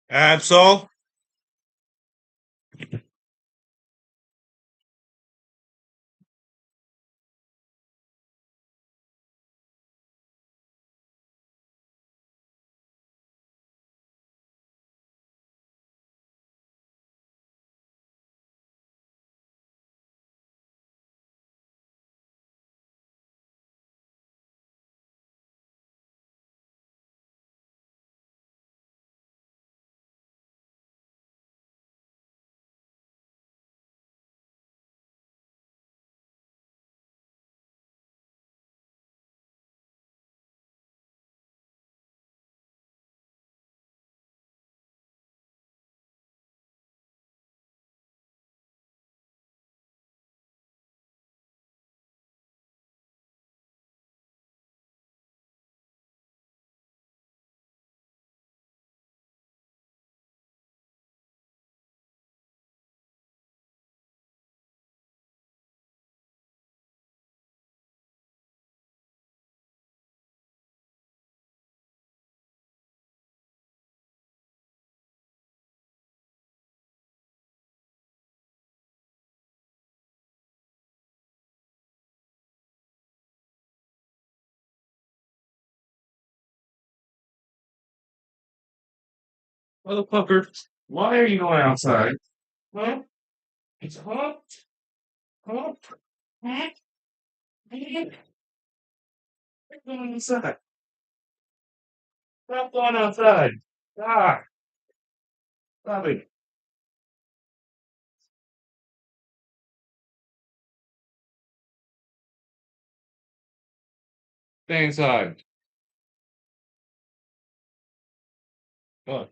Absol. Motherfucker, why are you going outside? Huh? It's hot. Hot. Hot. You're going inside. Stop going outside. Ah, stop it. Stay inside. Look.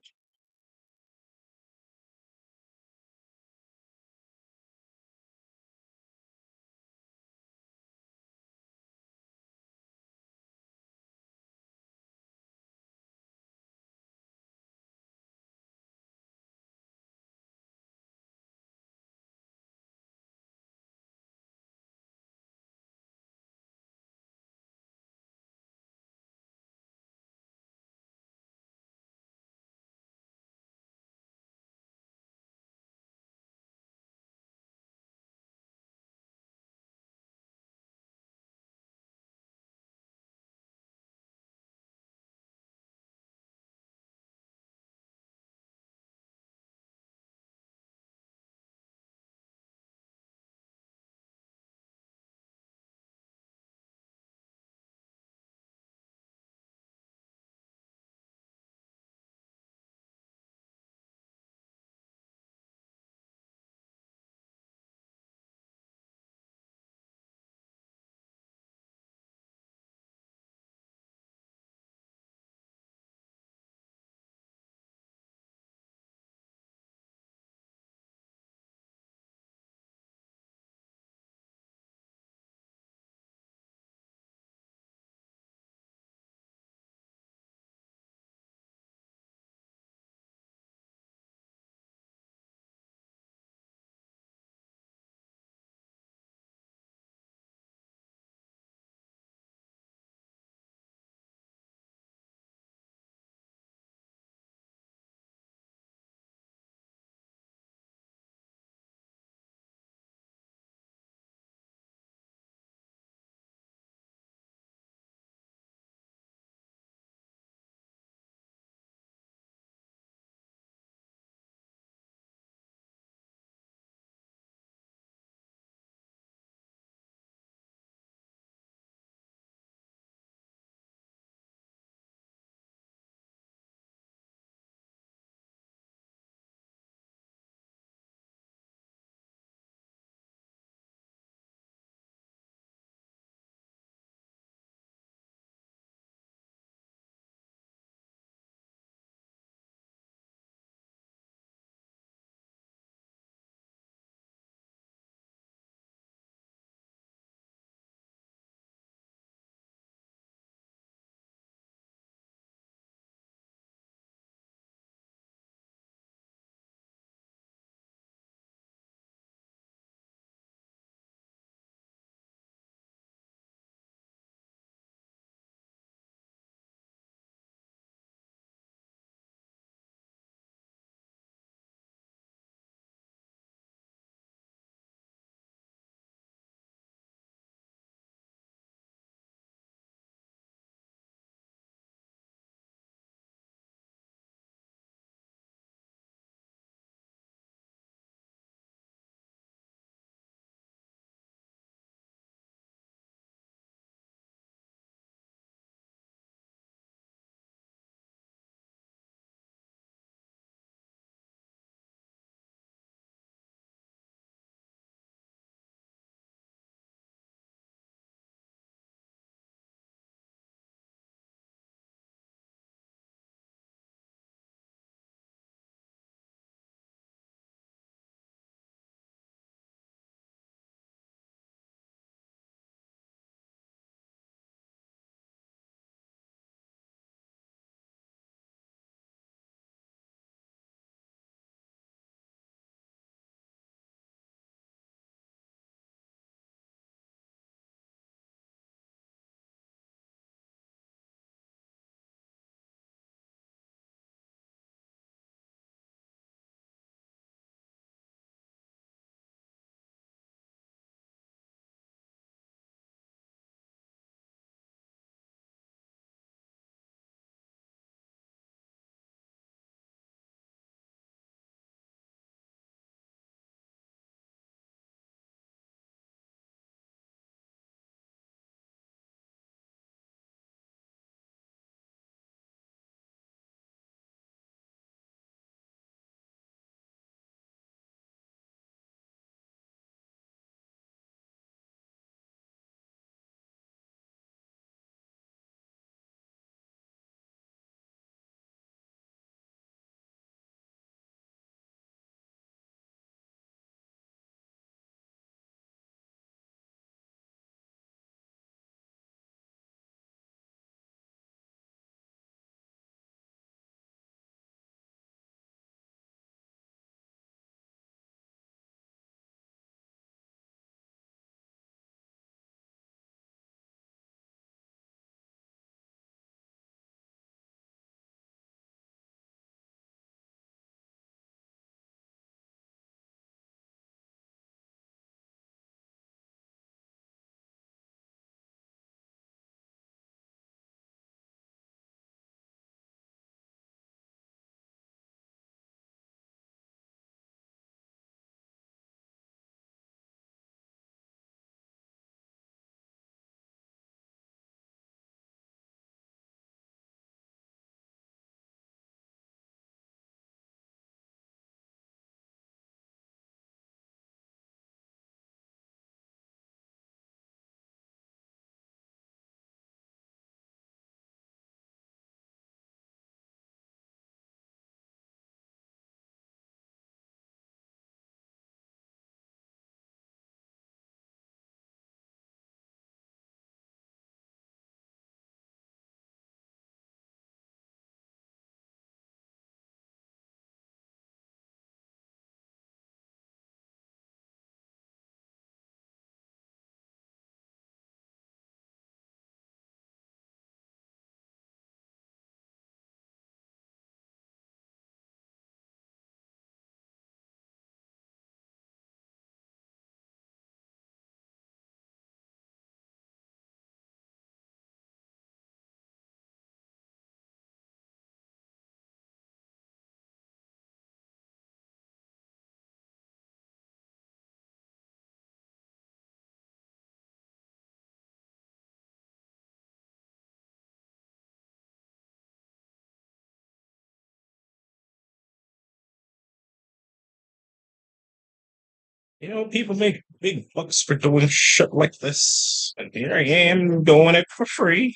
People make big bucks for doing shit like this, and here I am doing it for free.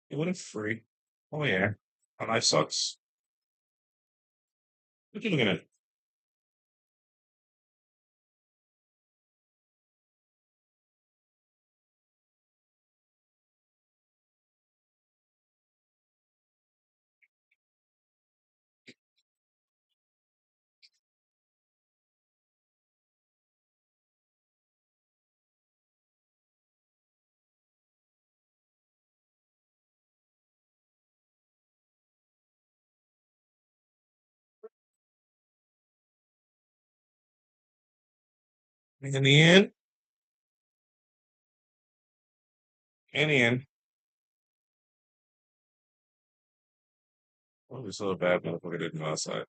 Doing it free. Oh yeah, my life sucks. What you looking at? In the end, in the end, oh, we saw a bad motherfucker didn't go outside.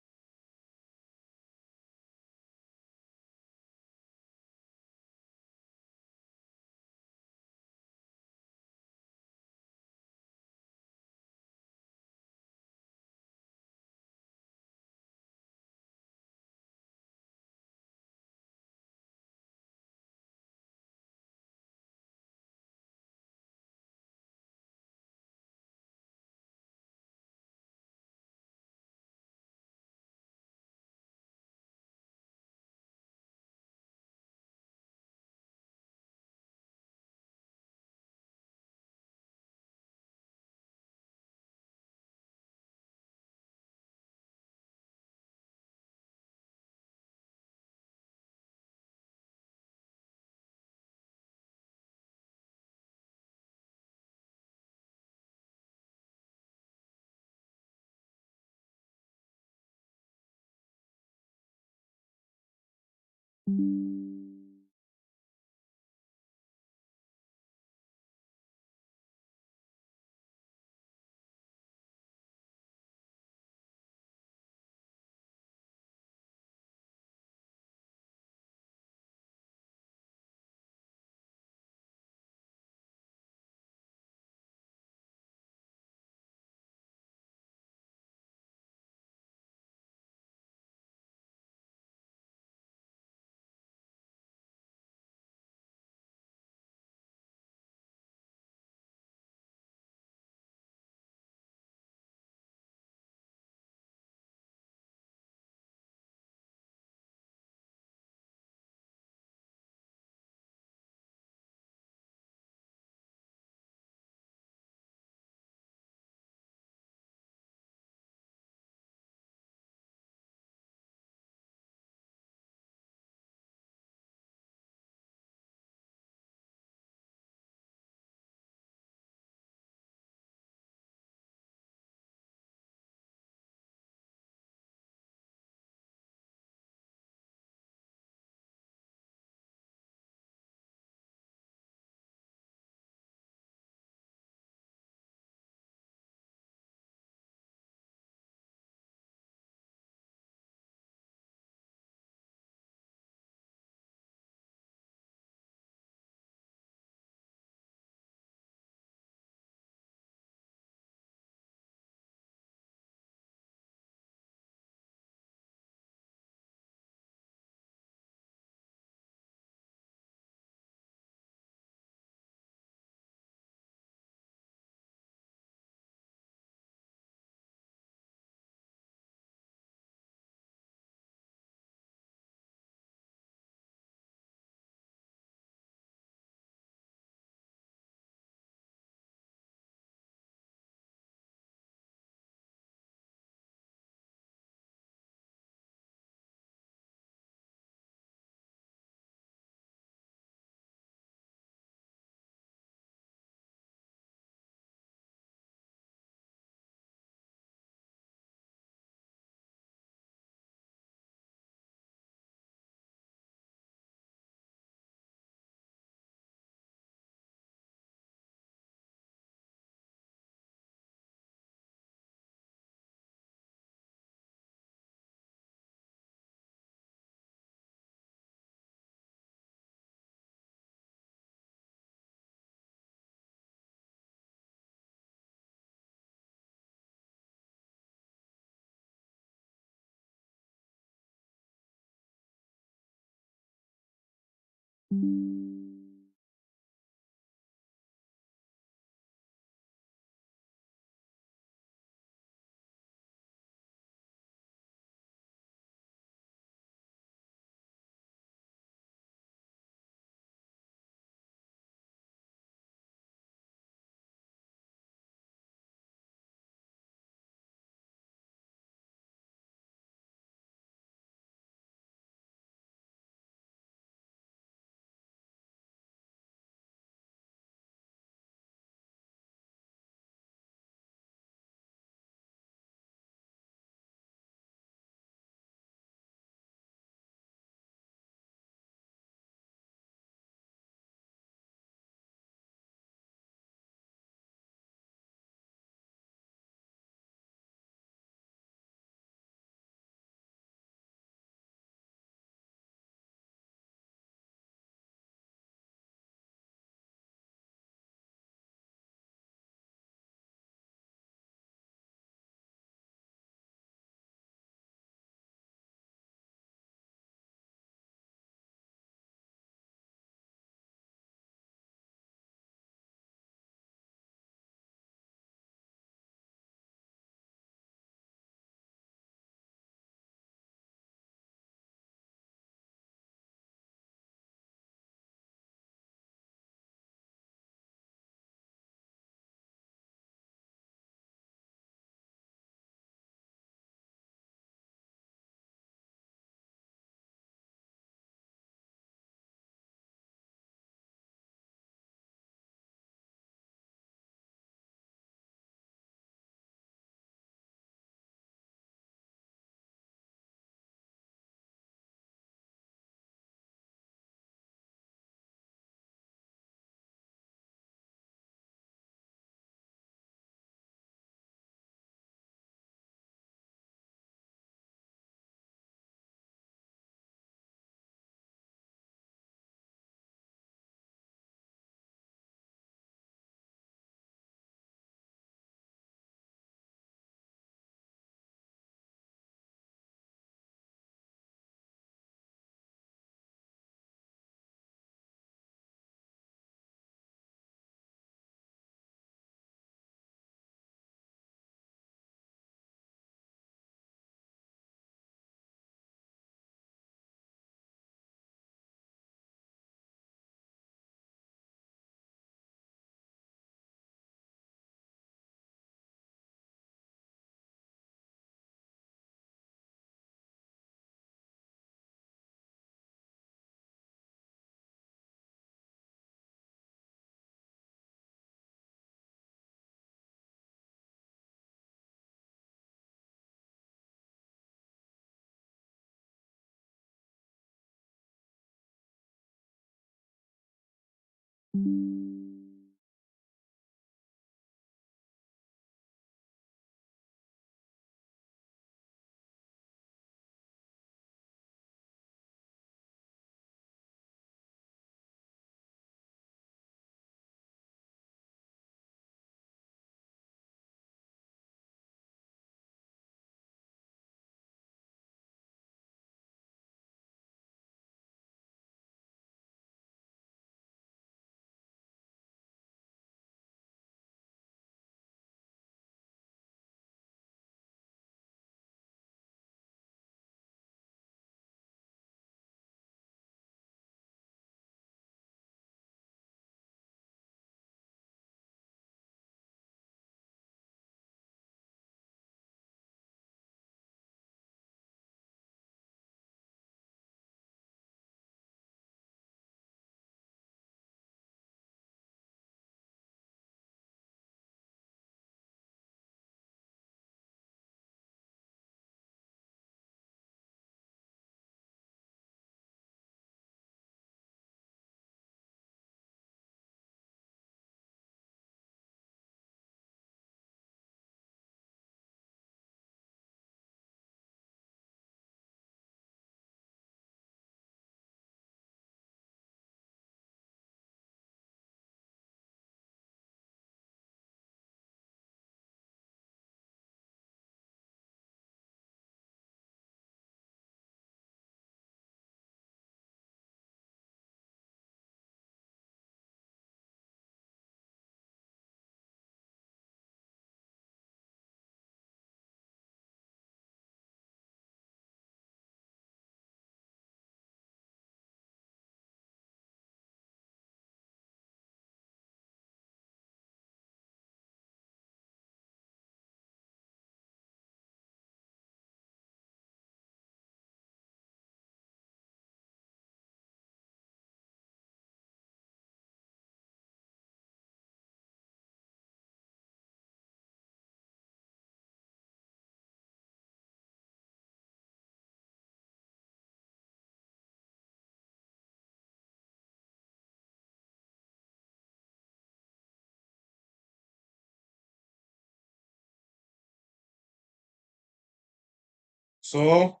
So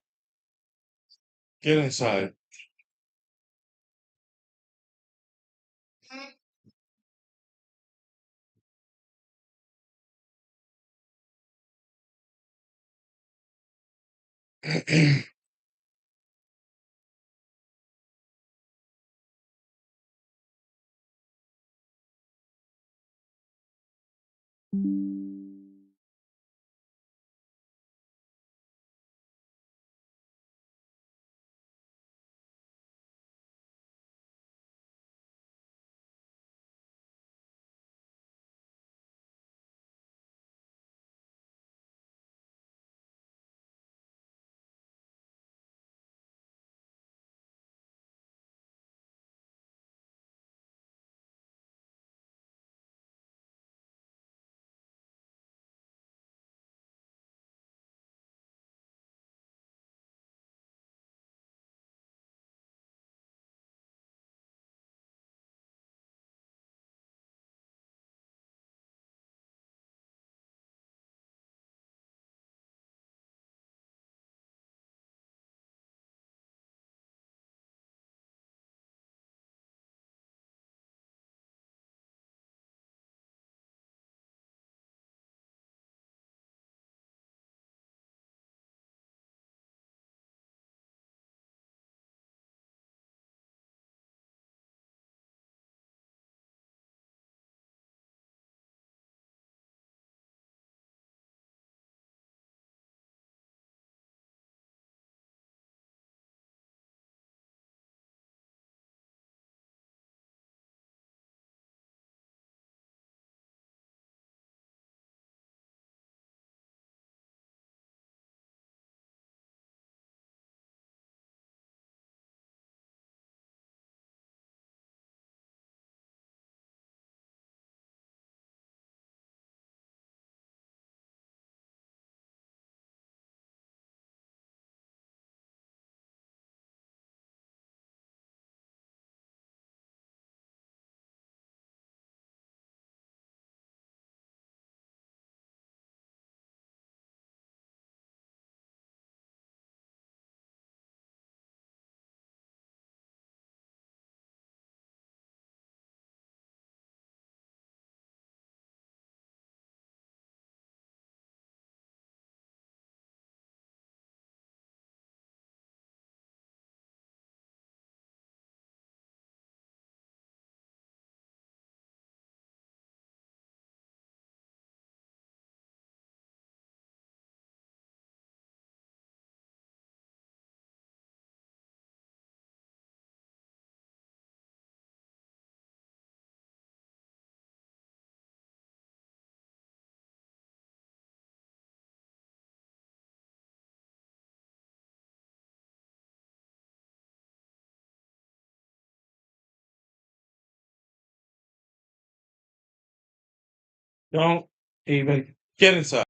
get inside. Don't even get inside.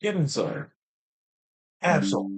Get inside. Absolutely.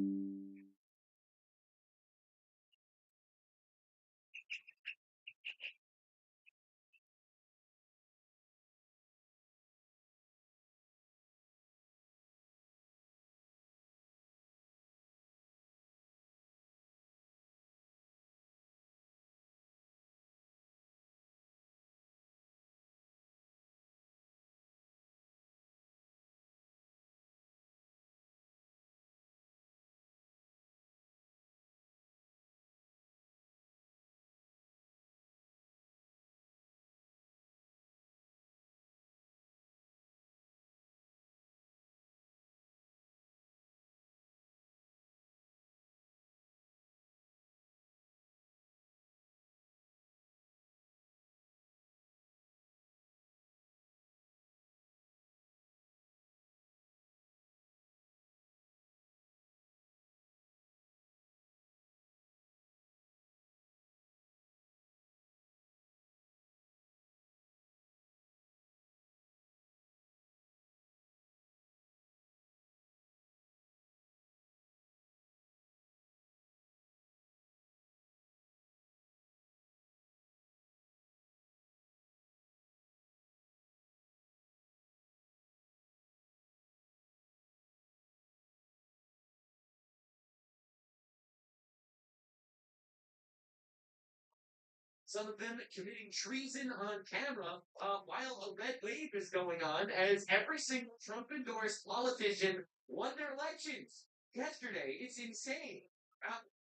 Some of them committing treason on camera while a red wave is going on, as every single Trump endorsed politician won their elections yesterday. It's insane.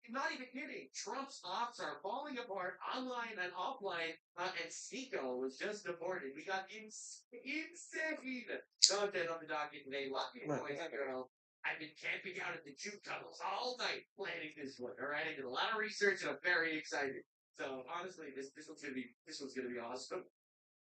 Not even kidding. Trump's ops are falling apart online and offline, and Sneeko was just deported. We got insane content on the docket today. Lucky boys and girls. I've been camping out at the Jew tunnels all night planning this one. All right, I did a lot of research and I'm very excited. So honestly, this one's gonna be awesome.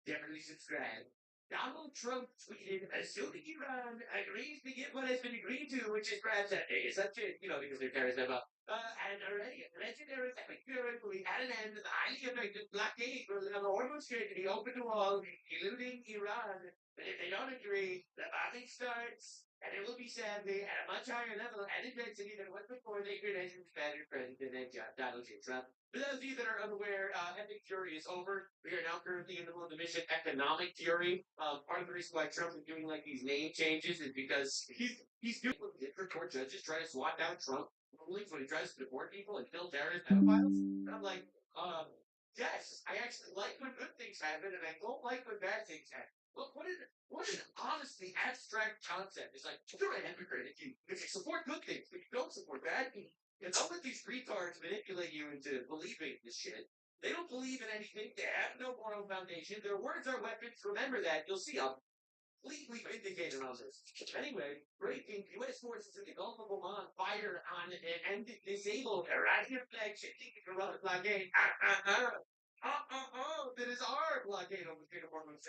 Definitely subscribe. Donald Trump tweeted, assuming Iran agrees to get what has been agreed to, which is perhaps a such because they're terrorists about. And already a legendary epic period will be at an end. The highly effective blockade will allow Hormuz Strait to be open to all, including Iran. But if they don't agree, the bombing starts, and it will be sadly at a much higher level and intensity than what before the creation of Spanish President Donald J. Trump. For those of you that are unaware, Epic Fury is over. We are now currently in the middle of the mission Economic Fury. Part of the reason why Trump is doing like these name changes is because he's doing what district court judges try to swat down Trump rulings when he tries to deport people and kill terrorist pedophiles. And I'm like, yes, I actually like when good things happen, and I don't like when bad things happen. Look, what an honestly abstract concept. It's like you're a hypocrite if you support good things, but you don't support bad things. And don't let these retards manipulate you into believing this shit. They don't believe in anything. They have no moral foundation. Their words are weapons. Remember that. You'll see I'm completely vindicated on this. Anyway, breaking U.S. forces in the Gulf of Oman fire on and disable Iranian flagship Karuak blockade. That is our blockade on the Strait of Hormuz.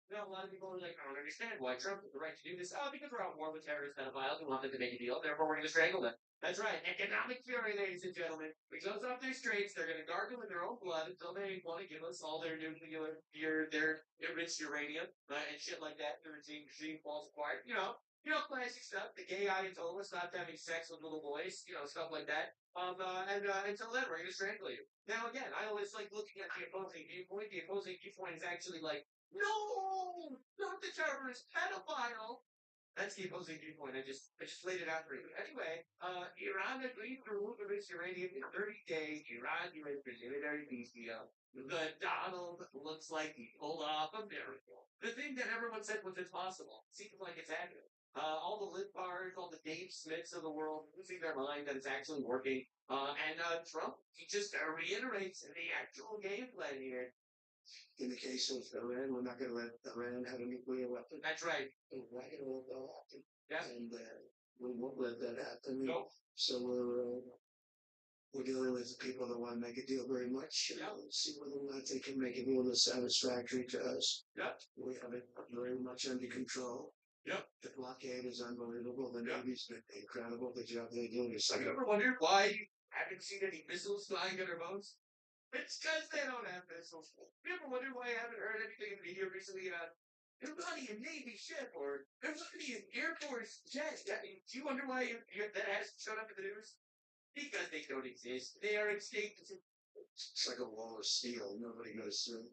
You know, a lot of people are like, I don't understand why Trump has the right to do this. Oh, because we're on war with terrorist pedophiles. We want them to make a deal. Therefore, we're going to strangle them. That's right. Economic fury, ladies and gentlemen. We close off their straits. They're going to gargle in their own blood until they want to give us all their nuclear, their enriched uranium, and shit like that. The regime falls apart. Classic stuff. The gay Ayatollah stopped having sex with little boys. Stuff like that. And until then, we're going to strangle you. Now, again, I always like looking at the opposing viewpoint. The opposing viewpoint is actually like, no, not the terrorist pedophile. That's the opposing viewpoint. I just laid it out for you. Anyway, Iran agreed to remove its uranium in 30 days. Iran U.S. preliminary peace deal. The Donald looks like he pulled off a miracle. The thing that everyone said was impossible seems like it's happening. All the lip bars, all the Dave Smiths of the world losing their mind that it's actually working. And Trump, he just reiterates the actual game plan here. In the case of Iran, we're not going to let Iran have a nuclear weapon. That's right. We're not going to let that happen. Yeah. And we won't let that happen. Nope. So we're dealing with people that want to make a deal very much. Yep. See whether or not they can make a deal that's satisfactory to us. Yep. We have it very much under control. Yep. The blockade is unbelievable. The Navy's been incredible. The job they do is. Have you ever wondered why you haven't seen any missiles flying at our boats? It's because they don't have missiles. You ever wonder why I haven't heard anything in the media recently about Iranian Navy ship or Iranian Air Force jet. I mean, do you wonder why that hasn't shown up in the news? Because they don't exist. They are extinct. It's like a wall of steel. Nobody goes through.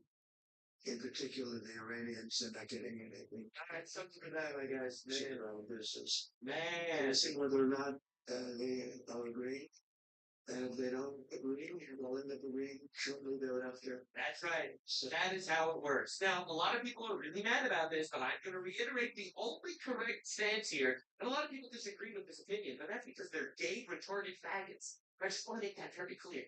In particular, the Iranians are not getting anything. All right, something for them, I guess. It's their own business. Man, see whether or not they agree. And if they don't agree, they'll end up agreeing shortly thereafter. That's right. So that is how it works. Now, a lot of people are really mad about this, but I'm going to reiterate the only correct stance here. And a lot of people disagree with this opinion, but that's because they're gay, retarded faggots. I just want to make that very clear.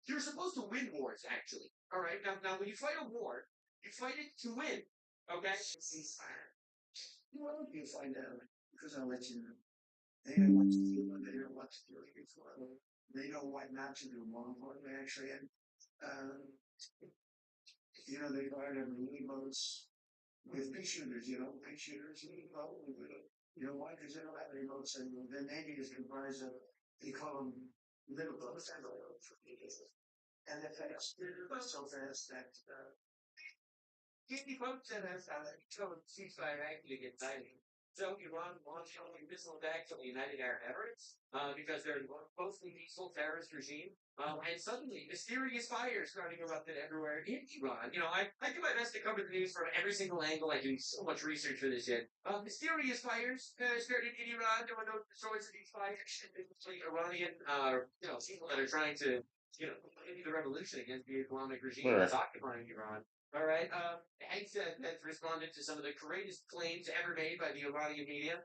You're supposed to win wars, actually. All right. Now, when you fight a war, you fight it to win. Okay. Ceasefire. Well, you find out because I'll let you know. They know what to do and they know what to do before. They know what not to do more importantly, actually. And, um, they fired them remotes with pea shooters, pea shooters, why? Because they don't have any remotes and the Navy is comprised of, they call them little boats, and they're fast. They're so fast that, Kidney folks and us ceasefire actually get signed. So Iran launched a missile attack on the United Arab Emirates because they're a mostly peaceful terrorist regime. And suddenly, mysterious fires starting erupted everywhere in Iran. I do my best to cover the news from every single angle. I do so much research for this shit. Mysterious fires started in Iran. There were no source of these fires. Basically, Iranian, people that are trying to, continue the revolution against the Islamic regime that's occupying Iran. All right. Hegseth has responded to some of the greatest claims ever made by the Iranian media.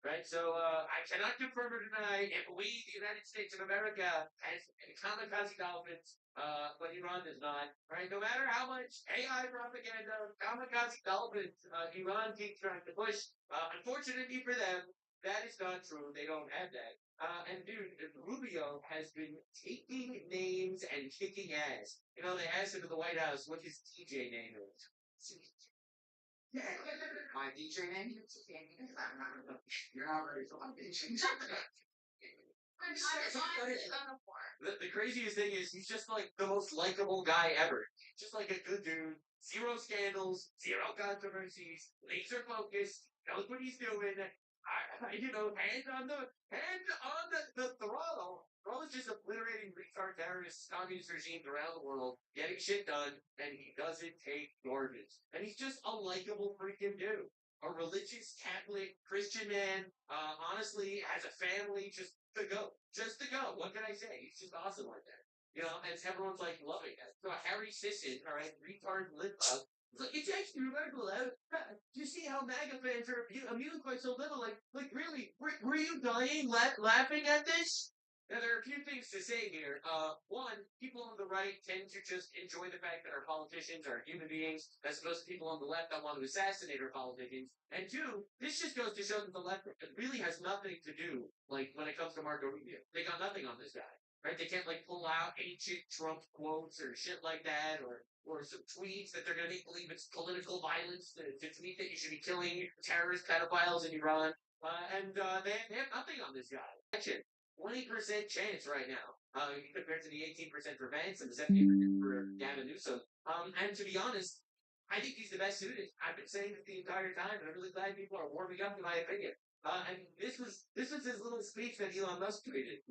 Right, so I cannot confirm or deny if we, the United States of America, has kamikaze dolphins, but Iran does not. Right, no matter how much AI propaganda, kamikaze dolphins, Iran keeps trying to push. Unfortunately for them, that is not true. They don't have that. And dude, Rubio has been taking names and kicking ass. They asked him at the White House what his TJ name is. My DJ name? You're not ready for my DJ. The craziest thing is he's just like the most likable guy ever. Just like a good dude, zero scandals, zero controversies, laser focused, knows what he's doing. Hand on the throttle. Bro is just obliterating retard terrorists, communist regimes around the world, getting shit done, and he doesn't take garbage. And he's just a likable freaking dude. A religious Catholic Christian man, honestly, has a family, just to go. Just to go. What can I say? He's just awesome like that. And everyone's like loving it. So Harry Sisson, all right, retard lip up. It's actually remarkable. Do you see how MAGA fans are immune quite so little? Like really, were you dying laughing at this? Now, there are a few things to say here. One, people on the right tend to just enjoy the fact that our politicians are human beings, as opposed to people on the left that want to assassinate our politicians. And two, this just goes to show that the left really has nothing to do, like, when it comes to Marco Rubio. They got nothing on this guy. Right? They can't like pull out ancient Trump quotes or shit like that, or some tweets that they're going to believe it's political violence to tweet that you should be killing terrorist pedophiles in Iran. They have nothing on this guy. 20% chance right now, compared to the 18% for Vance and the 17% for Gavin Newsom. And to be honest, I think he's the best suited. I've been saying this the entire time, and I'm really glad people are warming up to my opinion. And this was his little speech that Elon Musk tweeted.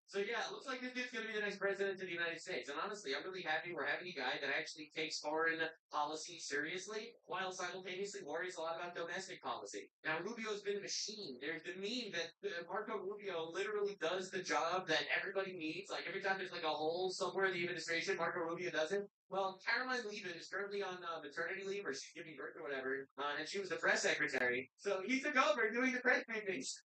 So yeah, it looks like this dude's gonna be the next president of the United States. And honestly, I'm really happy we're having a guy that actually takes foreign policy seriously while simultaneously worries a lot about domestic policy. Now, Rubio's been a machine. There's the meme that Marco Rubio literally does the job that everybody needs. Like every time there's like a hole somewhere in the administration, Marco Rubio does it. Well, Caroline Leavitt is currently on maternity leave or she's giving birth or whatever, and she was the press secretary. So he took over doing the press briefings.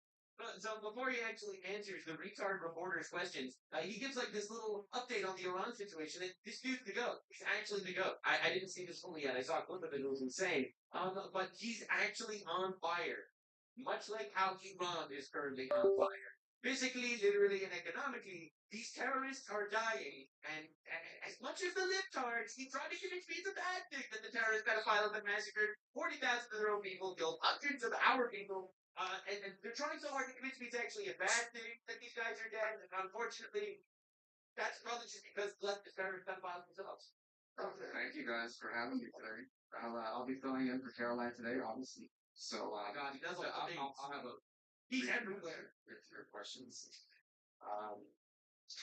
So before he actually answers the retard reporter's questions, he gives like this little update on the Iran situation. And this dude's the goat. He's actually the goat. I didn't see this fully yet. I saw a clip of it. It was insane. But he's actually on fire, much like how Iran is currently on fire. Physically, literally, and economically, these terrorists are dying. And as much as the libtards keep trying to convince me it's a bad thing that the terrorists pedophiles have massacred 40,000 of their own people, killed hundreds of our people, and they're trying so hard to convince me it's actually a bad thing that these guys are dead. And unfortunately, That's probably just because the left is better at pedophiles themselves. Okay, thank you guys for having me today. I'll be filling in for Caroline today, obviously. So, Oh my God, he does all the things. I'll have a He's brief everywhere. with your questions. Um,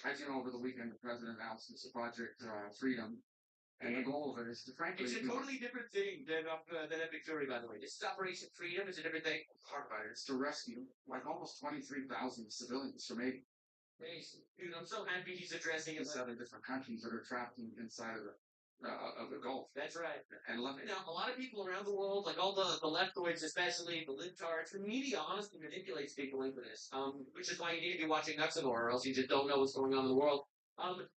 as you know, over the weekend, the president announced this Project Freedom, and the goal of it is to frankly, It's a totally different thing than Epic Fury, by the way. This is Operation Freedom. It's a different thing. firefighters to rescue like almost 23,000 civilians from Dude, I'm so happy he's addressing it. 7 different countries that are trapped inside of the Gulf. That's right. And let me Now, a lot of people around the world, like all the leftoids, especially the libtards, the media honestly manipulates people into this. Which is why you need to be watching Nutsanor, or else you just don't know what's going on in the world.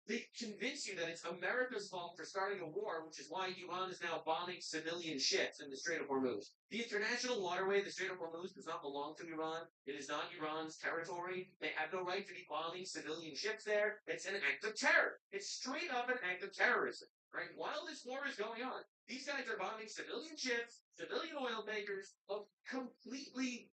They convince you that it's America's fault for starting a war, which is why Iran is now bombing civilian ships in the Strait of Hormuz. The international waterway, the Strait of Hormuz, does not belong to Iran. It is not Iran's territory. They have no right to be bombing civilian ships there. It's an act of terror. It's straight up an act of terrorism. Right? While this war is going on, these guys are bombing civilian ships, civilian oil tankers of completely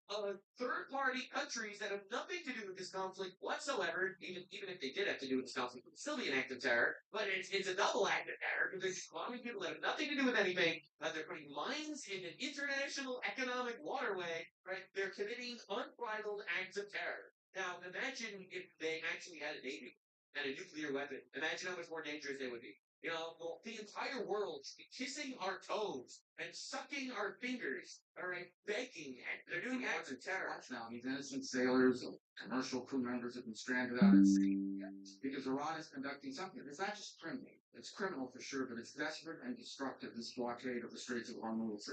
third-party countries that have nothing to do with this conflict whatsoever. Even if they did have to do with this conflict, it would still be an act of terror. But it's a double act of terror because they're just bombing people that have nothing to do with anything. They're putting mines in an international economic waterway. Right? They're committing unbridled acts of terror. Now, imagine if they actually had a navy and a nuclear weapon. Imagine how much more dangerous they would be. You know, the entire world should be kissing our toes and sucking our fingers, all right, begging. They're doing acts of terror. now. These innocent sailors and commercial crew members have been stranded out at sea because Iran is conducting something. It's not just criminal. It's criminal for sure, but it's desperate and destructive. This blockade of the Straits of Hormuz.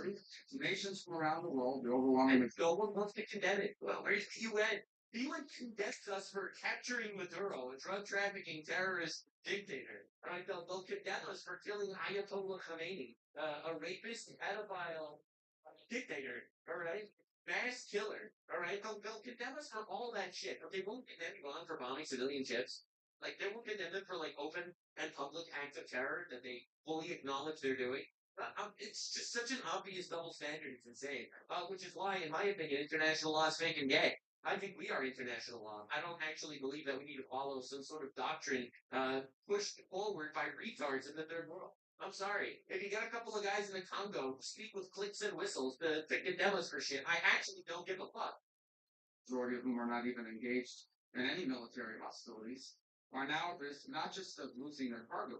Nations from around the world, the overwhelming. And no one wants to condemn it. Well, where's the UN? The UN condemns us for capturing Maduro, a drug trafficking terrorist dictator. Right? They'll condemn us for killing Ayatollah Khomeini, a rapist, pedophile dictator. All right? Mass killer. All right? They'll condemn us for all that shit. But they won't condemn Iran for bombing civilian ships. Like, they won't condemn them for, like, open and public acts of terror that they fully acknowledge they're doing. It's just such an obvious double standard. It's insane. Which is why, in my opinion, international law is fake and gay. I think we are international law. I don't actually believe that we need to follow some sort of doctrine pushed forward by retards in the third world. I'm sorry. If you got a couple of guys in the Congo who speak with clicks and whistles to condemn us for shit, I actually don't give a fuck. Majority of whom are not even engaged in any military hostilities, are now at risk not just of losing their cargo,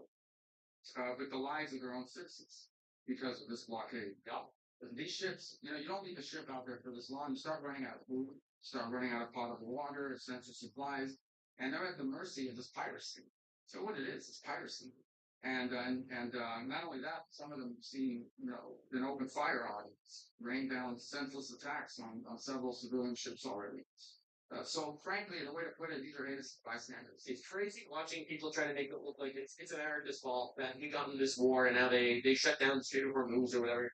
but the lives of their own citizens because of this blockade. Yeah. These ships, you don't leave a ship out there for this long. You start running out of food, start running out of potable water, essential supplies, and they're at the mercy of this piracy. So what it is piracy. And not only that, some of them seen, an open fire on, rain down senseless attacks on several civilian ships already. So frankly, the way to put it, these are innocent bystanders. It's crazy watching people try to make it look like it's America's fault that we got in this war and now they shut down the Strait of Hormuz or whatever.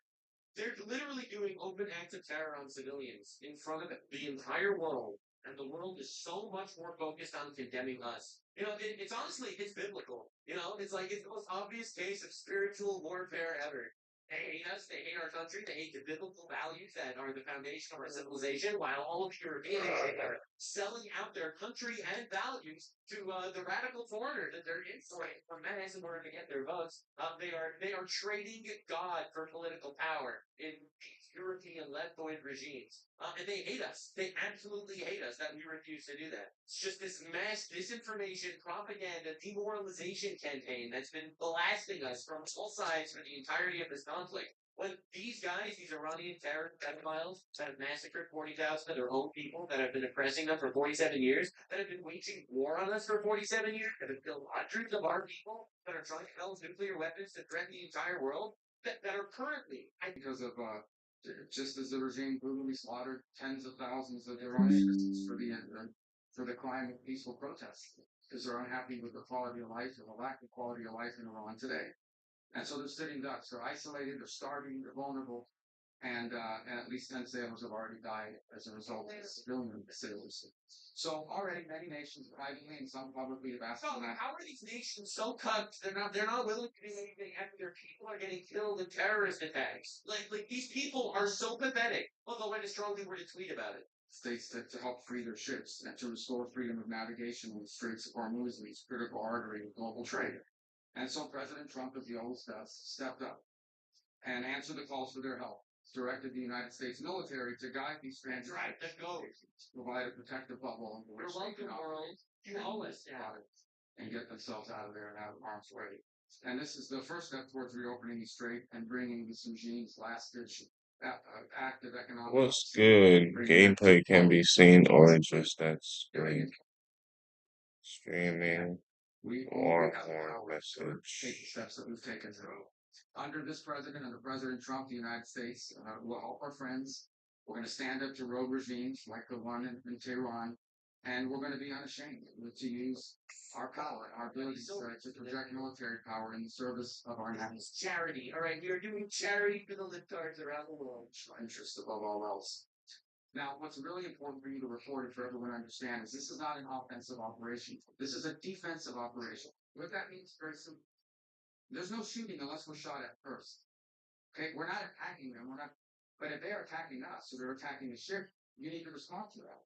They're literally doing open acts of terror on civilians in front of the entire world, and the world is so much more focused on condemning us. It's honestly, it's biblical. It's like it's the most obvious case of spiritual warfare ever. They hate us, they hate our country, they hate the biblical values that are the foundation of our civilization, while all of the Europeans are selling out their country and values to the radical foreigners that they're insulting from menace in order to get their votes. They are trading God for political power in these European leftoid regimes. And they hate us. They absolutely hate us that we refuse to do that. It's just this mass disinformation, propaganda, demoralization campaign that's been blasting us from all sides for the entirety of this conflict. When these guys, these Iranian terror pedophiles that have massacred 40,000 of their own people, that have been oppressing them for 47 years, that have been waging war on us for 47 years, that have killed hundreds of our people, that are trying to develop nuclear weapons to threaten the entire world, that are currently because of just as the regime brutally slaughtered tens of thousands of their own citizens for the climate of peaceful protests because they're unhappy with the quality of life or the lack of quality of life in Iran today. And so they're sitting ducks. They're isolated. They're starving. They're vulnerable. And at least 10 sailors have already died as a result of civilian sailors. So already many nations privately and some publicly have asked so how are these nations so cut? They're not willing to do anything after their people are getting killed in terrorist attacks. Like these people are so pathetic. Although I just strongly word to tweet about it. States to help free their ships and to restore freedom of navigation in the Straits of Hormuz and these critical artery of global trade. And so President Trump, as he always does, stepped up and answered the calls for their help, directed the United States military to guide these stranded to provide a protective bubble in which they can operate and get themselves out of there and out of harm's way. And this is the first step towards reopening the strait and bringing this regime's last-ditch active economic. What's good? Gameplay can be seen or just that screen. Streaming or more message. Take the steps that we've taken through. Under this president, under President Trump, the United States will help our friends. We're going to stand up to rogue regimes like the one in Tehran, and we're going to be unashamed to use our power, our ability to project military power in the service of our national Charity. All right, we are doing charity for the libtards around the world. interest above all else. Now, what's really important for you to report and for everyone to understand is this is not an offensive operation. This is a defensive operation. What that means, very simple. There's no shooting unless we're shot at first. Okay, we're not attacking them. We're not. But if they are attacking us, or they're attacking the ship, you need to respond to that.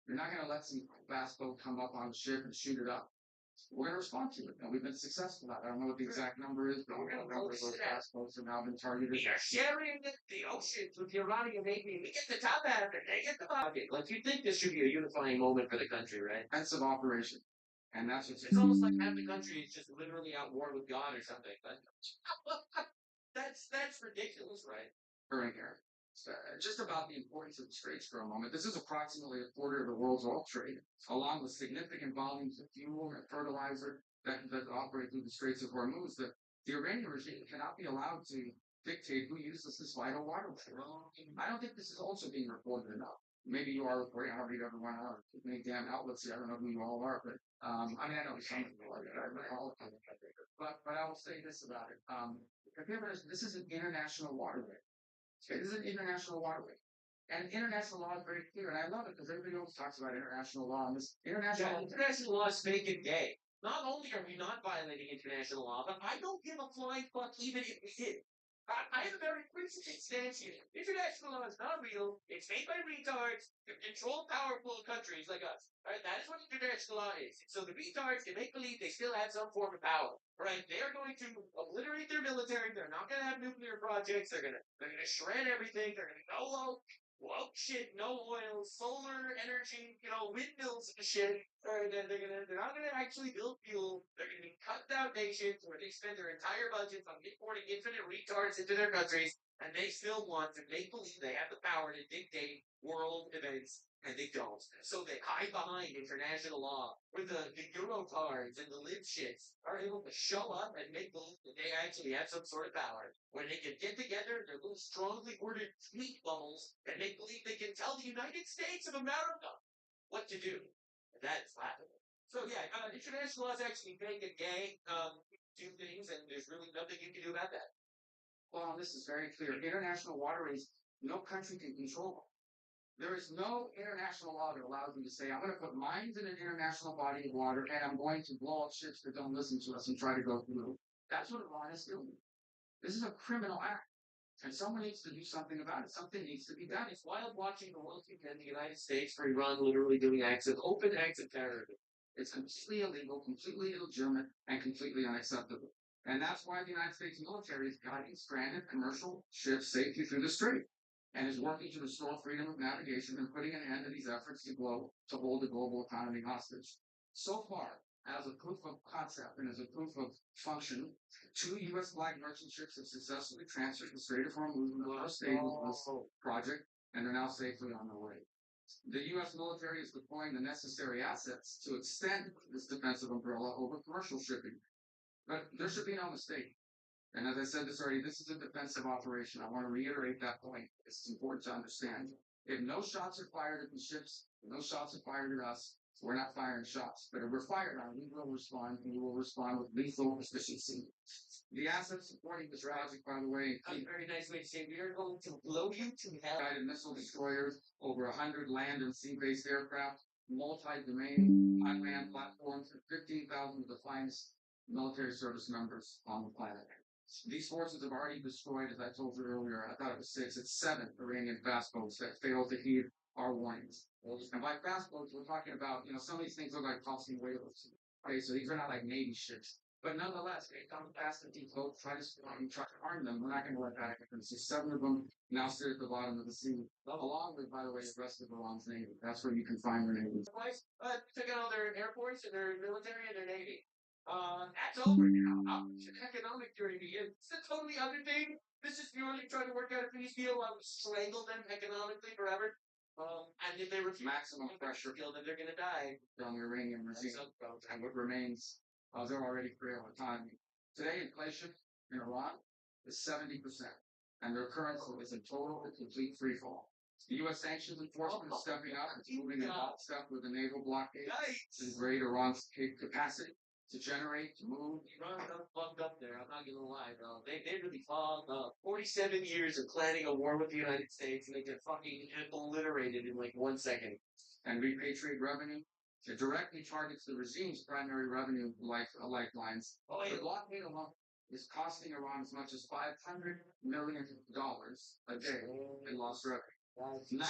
You're not going to let some fast boat come up on the ship and shoot it up. We're going to respond to it, and we've been successful at it. I don't know what the exact number is, but we're going to know those fast boats have now been targeted. We are sharing the oceans with the Iranian Navy. We get the top half, and they get the bottom. Like, you think this should be a unifying moment for the country, right? Defensive operation. And that's what's It's almost like half the country is just literally at war with God or something. But that's ridiculous, right? occurring here. Just about the importance of the straits for a moment. This is approximately a quarter of the world's oil trade, along with significant volumes of fuel and fertilizer that operate through the Straits of Hormuz. The Iranian regime cannot be allowed to dictate who uses this vital waterway. I don't think this is also being reported enough. Maybe you are reporting. I don't read everyone out. Many damn outlets here. I don't know who you all are, but I mean, I know some of you are. But I will say this about it. This is an international waterway. This is an international waterway. And international law is very clear, and I love it because everybody always talks about international law. And this international law is fake and gay. Not only are we not violating international law, but I don't give a flying fuck even if we did. I have a very principled stance here. International law is not real. It's made by retards to control powerful countries like us. Right? That is what international law is. So the retards can make believe they still have some form of power. Right? They are going to obliterate their military. They're not going to have nuclear projects. They're going to shred everything. They're going to go low. Well, shit, no oil, solar energy, windmills and shit. They're not gonna actually build fuel. They're gonna be cut down nations where they spend their entire budget on importing infinite retards into their countries, and they still want to make believe they have the power to dictate world events, and they don't. So they hide behind international law, where the Eurocards and the lib shits are able to show up and make believe that they actually have some sort of power. When they can get together in their little strongly worded tweet bubbles and make believe they can tell the United States of America what to do. And that is laughable. So yeah, international law is actually fake and gay. Two things, and there's really nothing you can do about that. Well, this is very clear. International waterways, no country can control them. There is no international law that allows you to say, I'm going to put mines in an international body of water and I'm going to blow up ships that don't listen to us and try to go through. That's what Iran is doing. This is a criminal act. And someone needs to do something about it. Something needs to be done. It's wild watching the world condemn the United States for Iran literally doing open acts of terrorism. It's completely illegal, completely illegitimate, and completely unacceptable. And that's why the United States military is guiding stranded commercial ships safely through the strait and is working to restore freedom of navigation and putting an end to these efforts to hold the global economy hostage. So far, as a proof of concept and as a proof of function, 2 U.S. flag merchant ships have successfully transferred the Strait of Hormuz in the first stage of this project, and are now safely on their way. The U.S. military is deploying the necessary assets to extend this defensive umbrella over commercial shipping. But there should be no mistake. And as I said this already, this is a defensive operation. I want to reiterate that point. It's important to understand. If no shots are fired at the ships, if no shots are fired at us, we're not firing shots. But if we're fired on, we will respond, and we will respond with lethal efficiency. The assets supporting this project, by the way, a very nice way to say we are going to blow you to hell. Guided missile destroyers, over 100 land and sea-based aircraft, multi-domain unmanned platforms, and 15,000 of the finest military service members on the planet. These forces have already destroyed, as I told you earlier, I thought it was 6, it's 7 Iranian fast boats that failed to heed are warnings. And by fast boats, we're talking about, some of these things look like tossing whalers. Okay, so these are not like Navy ships. But nonetheless, they come fast and deep boats, try to harm them. We're not going to let that happen. So 7 of them now sit at the bottom of the sea, along with, by the way, the rest of Iran's Navy. That's where you can find their navies. Took out all their air force and their military and their navy. That's over now. Economic tyranny. It's a totally other thing. This is purely trying to work out a peace deal. I would strangle them economically forever. And if they refuse Maximum pressure kill them, they're gonna die. on the Iranian regime and what remains of their already frail economy. Today, inflation in Iran is 70%, and their currency is in total and complete freefall. The U.S. sanctions enforcement is stepping up. It's moving in lockstep with the naval blockade to degrade Iran's capacity to generate, to move. Iran done fucked up there. I'm not gonna lie, bro. They really fucked up. 47 years of planning a war with the United States, and they get fucking obliterated in like 1 second. And repatriate revenue. It directly targets the regime's primary revenue lifelines. Oh, yeah. The blockade alone is costing Iran as much as $500 million a day in lost revenue. 90%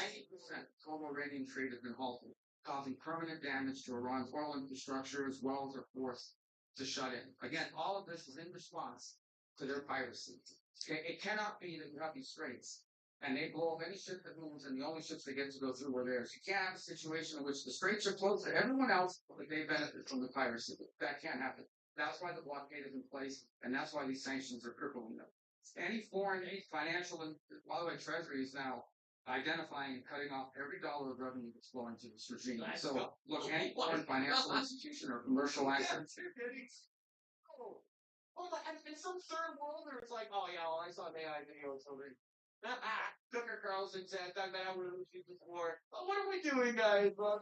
total Iranian trade has been halted, causing permanent damage to Iran's oil infrastructure as well as their force to shut in. Again, all of this is in response to their piracy. It cannot be that you have these straits and they blow up any ship that moves, and the only ships they get to go through are theirs. You can't have a situation in which the straits are closed to everyone else, but they benefit from the piracy. That can't happen. That's why the blockade is in place, and that's why these sanctions are crippling them. Any foreign, any financial, and by the way, Treasury is now identifying and cutting off every dollar of revenue that's flowing to this regime. So, look, any foreign financial institution or commercial asset. And in some third world, where it's like, oh yeah, well, I saw an AI video or something. Tucker Carlson said that I would have before. What are we doing, guys? On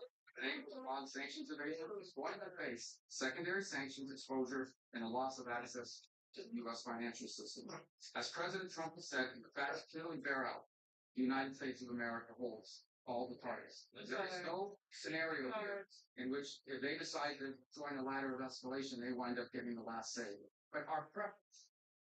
sanctions evasion is going to face secondary sanctions exposure and a loss of access to the U.S. financial system. As President Trump has said, the facts clearly bear out. The United States of America holds all the cards. There is no scenario here in which if they decide to join a ladder of escalation, they wind up getting the last say. But our preference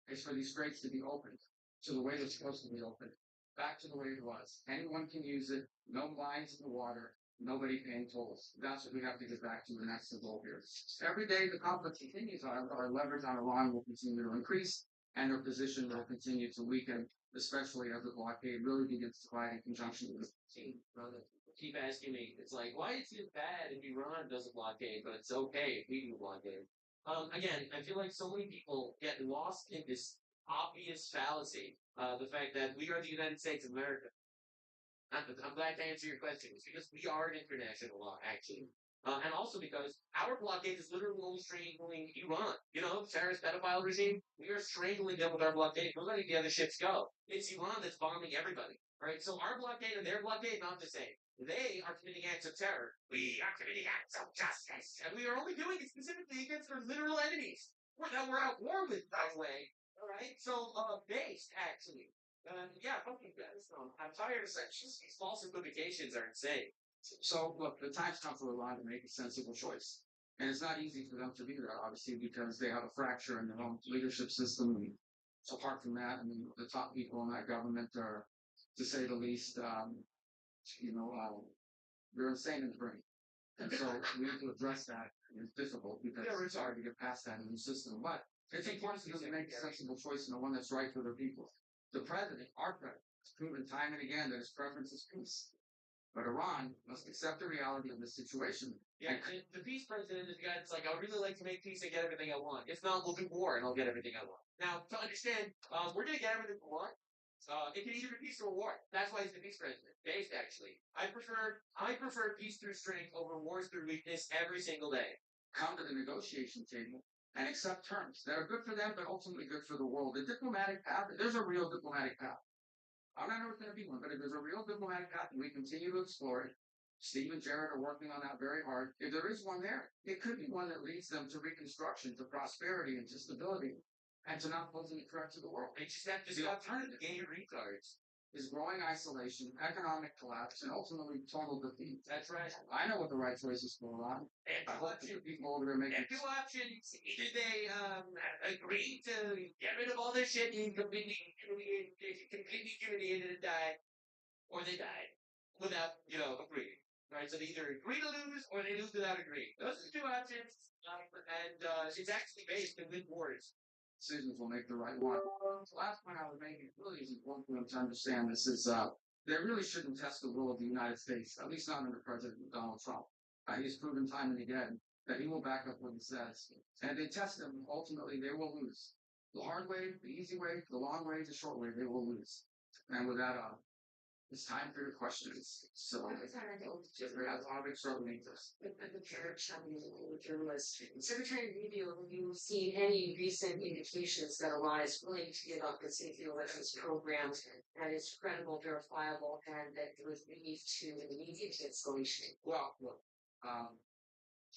is for these straits to be opened to the way they're supposed to be opened, back to the way it was. Anyone can use it, no lines in the water, nobody paying tolls. That's what we have to get back to the next goal here. Every day the conflict continues, our leverage on Iran will continue to increase, and their position will continue to weaken, especially as the blockade really begins to fight in conjunction with the brother. Keep asking me. It's like, why is it bad if Iran does a blockade, but it's okay if we do a blockade? Again, I feel like so many people get lost in this obvious fallacy. The fact that we are the United States of America. I'm glad to answer your question. It's because we are an international law, actually. And also because our blockade is literally only strangling Iran. You know, terrorist pedophile regime, we are strangling them with our blockade. We're letting the other ships go. It's Iran that's bombing everybody. Right? So our blockade and their blockade, not the same. They are committing acts of terror. We are committing acts of justice. And we are only doing it specifically against our literal enemies. That we're at war with, by the way. All right? So, based, actually. Yeah, fuck you guys. I'm tired of sections. These false equivocations are insane. So, look, the time's come for Iran to make a sensible choice. And it's not easy for them to do that, obviously, because they have a fracture in their own leadership system. And apart from that, I mean, the top people in that government are, to say the least, they're insane in the brain. And so we need to address that. It's difficult because it's hard to get past that in the system. But it's important for them to make a sensible choice and the one that's right for their people. The president, our president, has proven time and again that his preference is peace. But Iran must accept the reality of the situation. Yeah, the peace president is the guy that's like, I would really like to make peace and get everything I want. If not, we'll do war and I'll get everything I want. Now, to understand, we're going to get everything we want. It can either be peace or war. That's why he's the peace president. Based, actually. I prefer peace through strength over wars through weakness every single day. Come to the negotiation table and accept terms that are good for them, but ultimately good for the world. The diplomatic path, there's a real diplomatic path. I'm not sure it's going to be one, but if there's a real diplomatic path and we continue to explore it, Steve and Jared are working on that very hard. If there is one there, it could be one that leads them to reconstruction, to prosperity, and to stability, and to not posing a threat to the world. They just have to stop trying to gain retards. Is growing isolation, economic collapse, and ultimately total defeat. That's right. I know what the right choice is for Iran. I hope the people over there make it. Two options. Either they agree to get rid of all this shit and completely humiliated and die, or they die. without, agreeing. Right? So they either agree to lose or they lose without agreeing. Those are the two options. And it's actually based in good words. Decisions will make the right one. The last point I would make is really is important for them to understand this is they really shouldn't test the will of the United States, at least not under President Donald Trump. He's proven time and again that he will back up what he says. And if they test him, ultimately they will lose. The hard way, the easy way, the long way, the short way, they will lose. And with that, it's time for your questions. So, Jeffrey, I want to make sure we make this. Secretary Rubio, have you seen any recent indications that Iran is willing to give up its nuclear weapons program that is credible, verifiable, and that would lead to an immediate escalation? Well, look,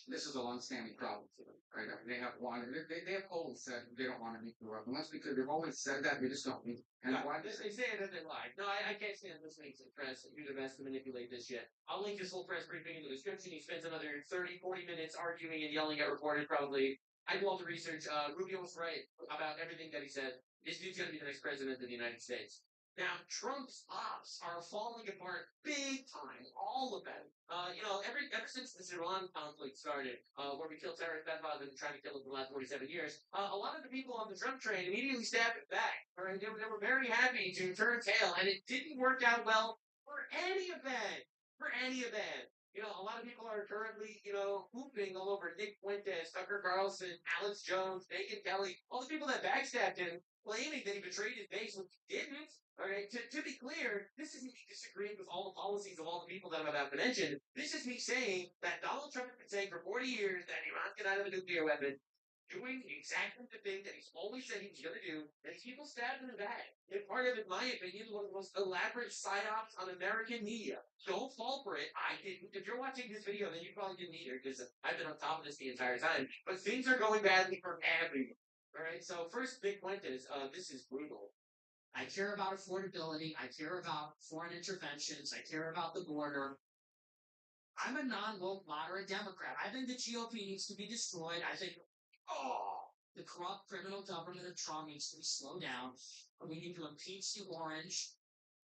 this is a long-standing problem for them, right? I mean, they have wanted, they have always said they don't want a nuclear weapon. That's because they've always said that, they just don't need it. And Yeah, why? they say it and they lie. No, I can't stand listening to the press and do their best to manipulate this shit. I'll link this whole press briefing in the description. He spends another 30, 40 minutes arguing and yelling at reporters, probably. I do all the research. Rubio was right about everything that he said. This dude's going to be the next president of the United States. Now, Trump's ops are falling apart big time, all of them. Ever since this Iran conflict started, where we killed terrorists that have been trying to kill him for the last 47 years, a lot of the people on the Trump train immediately stabbed it back. All right, they were very happy to turn tail, and it didn't work out well for any of them. For any of them. A lot of people are currently, whooping all over Nick Fuentes, Tucker Carlson, Alex Jones, Megyn Kelly, all the people that backstabbed him, claiming that he betrayed his base, which he didn't. All right, to be clear, this isn't me disagreeing with all the policies of all the people that I'm about to mention. This is me saying that Donald Trump has been saying for 40 years that Iran can have a nuclear weapon, doing exactly the thing that he's always said he was going to do, and these people stabbed in the back. And part of it, in my opinion, one of the most elaborate psyops on American media. Don't fall for it. I didn't. If you're watching this video, then you probably didn't either, because I've been on top of this the entire time. But things are going badly for everyone. All right, so first, Big Fuentes, this is brutal. I care about affordability. I care about foreign interventions. I care about the border. I'm a non-woke moderate Democrat. I think the GOP needs to be destroyed. I think, the corrupt criminal government of Trump needs to be slowed down. We need to impeach the orange.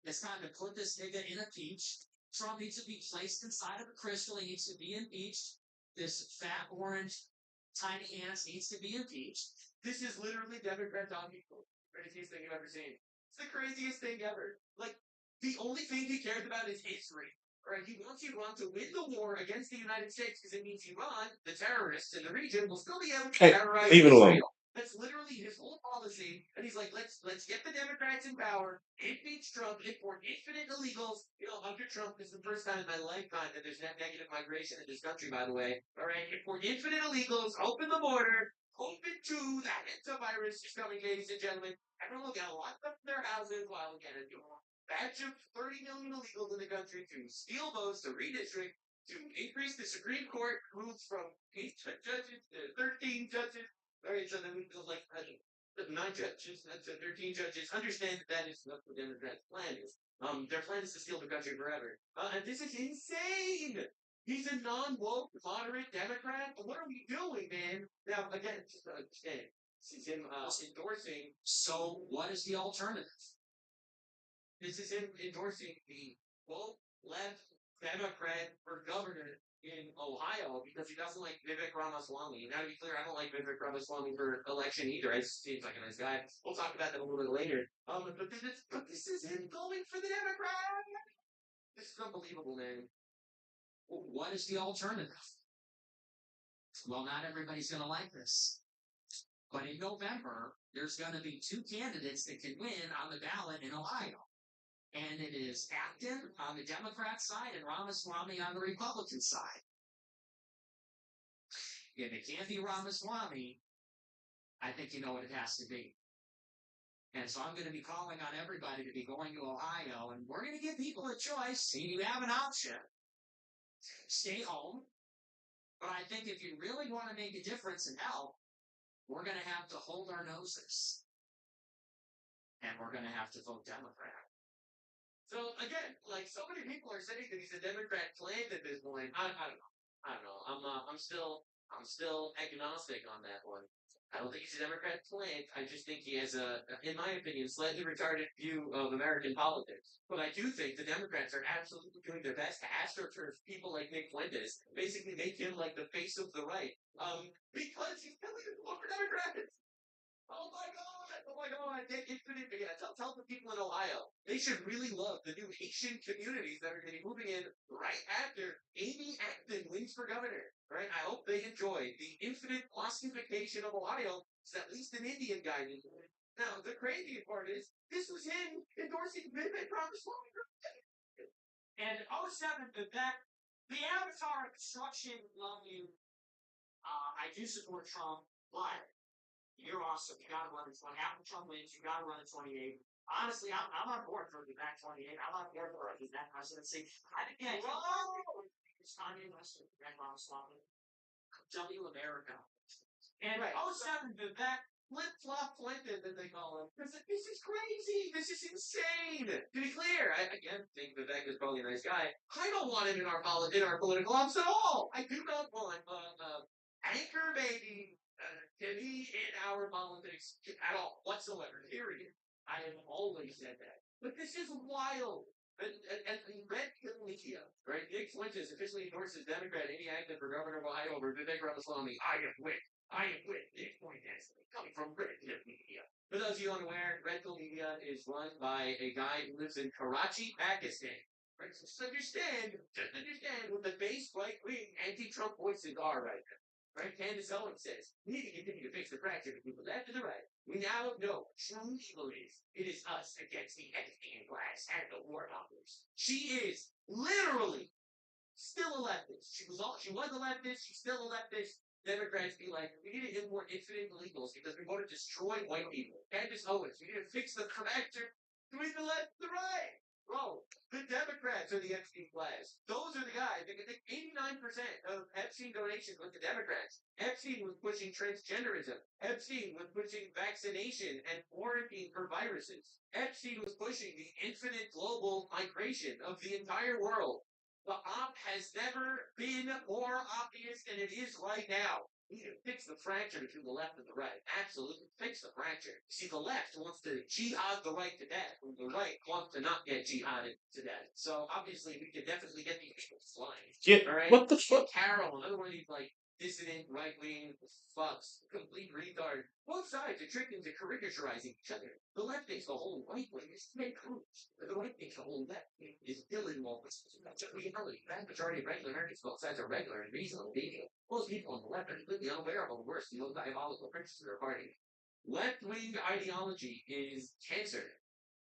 It's time to put this nigga in a peach. Trump needs to be placed inside of a crystal. He needs to be impeached. This fat orange tiny ass needs to be impeached. This is literally Democrat talking. Craziest thing I've ever seen. It's the craziest thing ever. Like, the only thing he cares about is history. Right? He wants Iran to win the war against the United States because it means Iran, the terrorists in the region, will still be able to terrorize leave it alone. Israel. That's literally his whole policy. And he's like, let's get the Democrats in power, impeach Trump, import infinite illegals. Under Trump, this is the first time in my lifetime that there's net negative migration in this country, by the way. All right, import infinite illegals, open the border, open to that virus is coming, ladies and gentlemen. Everyone will get locked up in their houses while again, batch of 30 million illegals in the country to steal votes, to redistrict, to increase the Supreme Court rules from 8 judges to 13 judges. All right, so then we go like 9 judges, that's 13 judges. Understand that is what the Democrats' plan is. Their plan is to steal the country forever. And this is insane. He's a non-woke, moderate Democrat. What are we doing, man? Now, again, just to understand, this is him endorsing. So, what is the alternative? This is him endorsing the woke left Democrat for governor in Ohio because he doesn't like Vivek Ramaswamy. Now, to be clear, I don't like Vivek Ramaswamy for election either. He seems like a nice guy. We'll talk about that a little bit later. But this is him going for the Democrat. This is unbelievable, man. What is the alternative? Well, not everybody's going to like this. But in November, there's going to be 2 candidates that can win on the ballot in Ohio. And it is Acton on the Democrat side and Ramaswamy on the Republican side. If it can't be Ramaswamy, I think you know what it has to be. And so I'm going to be calling on everybody to be going to Ohio, and we're going to give people a choice. And you have an option. Stay home. But I think if you really want to make a difference and help, we're going to have to hold our noses. And we're going to have to vote Democrat. So again, like so many people are saying that he's a Democrat plant at this point. I don't know. I'm still agnostic on that one. I don't think he's a Democrat plant. I just think he has in my opinion, slightly retarded view of American politics. But I do think the Democrats are absolutely doing their best to astroturf people like Nick Fuentes, basically make him like the face of the right. Because he's killing the former Democrats. Oh my god! Oh my god! Get infinite again. Tell the people in Ohio they should really love the new Haitian communities that are going to be moving in right after Amy Acton wins for governor. Right? I hope they enjoy the infinite ossification of Ohio. It's at least an Indian guy did it. Now the crazy part is this was him endorsing Midnight Promise Long. And '07, the avatar of destruction, love you. I do support Trump, but you're awesome. You got to run in 20. After Trump wins, you got to run in 28. Honestly, I'm on board for the back 28. I'm on board for the back presidency. I think it's Kanye West and Greg Ramaswamy. W America. And Right. '07, the back Flip flop Clinton, that they call him. This is crazy. This is insane. To be clear, I again think Vivek is probably a nice guy. I don't want him in our political ops at all. I do not want anchor baby to be in our politics at all whatsoever. Period. I have always said that. But this is wild. And red pill media, right? Nick Fuentes officially endorses Democrat Amy Acton for governor of Ohio over Vivek Ramaswamy. I am with Nick Fuentes, coming from Red Pill Media. For those of you unaware, Red Pill Media is run by a guy who lives in Karachi, Pakistan. Right? So just understand what the base right-wing anti-Trump voices are right now. Right? Candace Owens says, we need to continue to fix the fracture between the left and the right. We now know true evil is. It is us against the Epstein class and the warmongers. She is literally still a leftist. She was a leftist. She's still a leftist. Democrats be like, we need to import infinite illegals because we want to destroy white people. Candace Owens, we need to fix the fracture between the left and the right. Bro, the Democrats are the Epstein class. Those are the guys. I think 89% of Epstein donations went to Democrats. Epstein was pushing transgenderism. Epstein was pushing vaccination and quarantine for viruses. Epstein was pushing the infinite global migration of the entire world. The op has never been more obvious than it is right now. We need to fix the fracture between the left and the right. Absolutely fix the fracture. See, the left wants to jihad the right to death, and the right wants to not get jihaded to death. So obviously, we can definitely get these people flying. Yeah, All right. what the fuck? Carol, another one of these like dissident right wing fucks, complete retard. Both sides are tricked into caricaturizing each other. The left thinks the whole right wing is Ted Cruz. The right thinks the whole left wing is Dylan Mulvis. That's a reality. The vast majority of regular Americans, both sides are regular and reasonable being. Most people on the left are completely unaware of the worst and most diabolical practices of their party. Left wing ideology is cancer.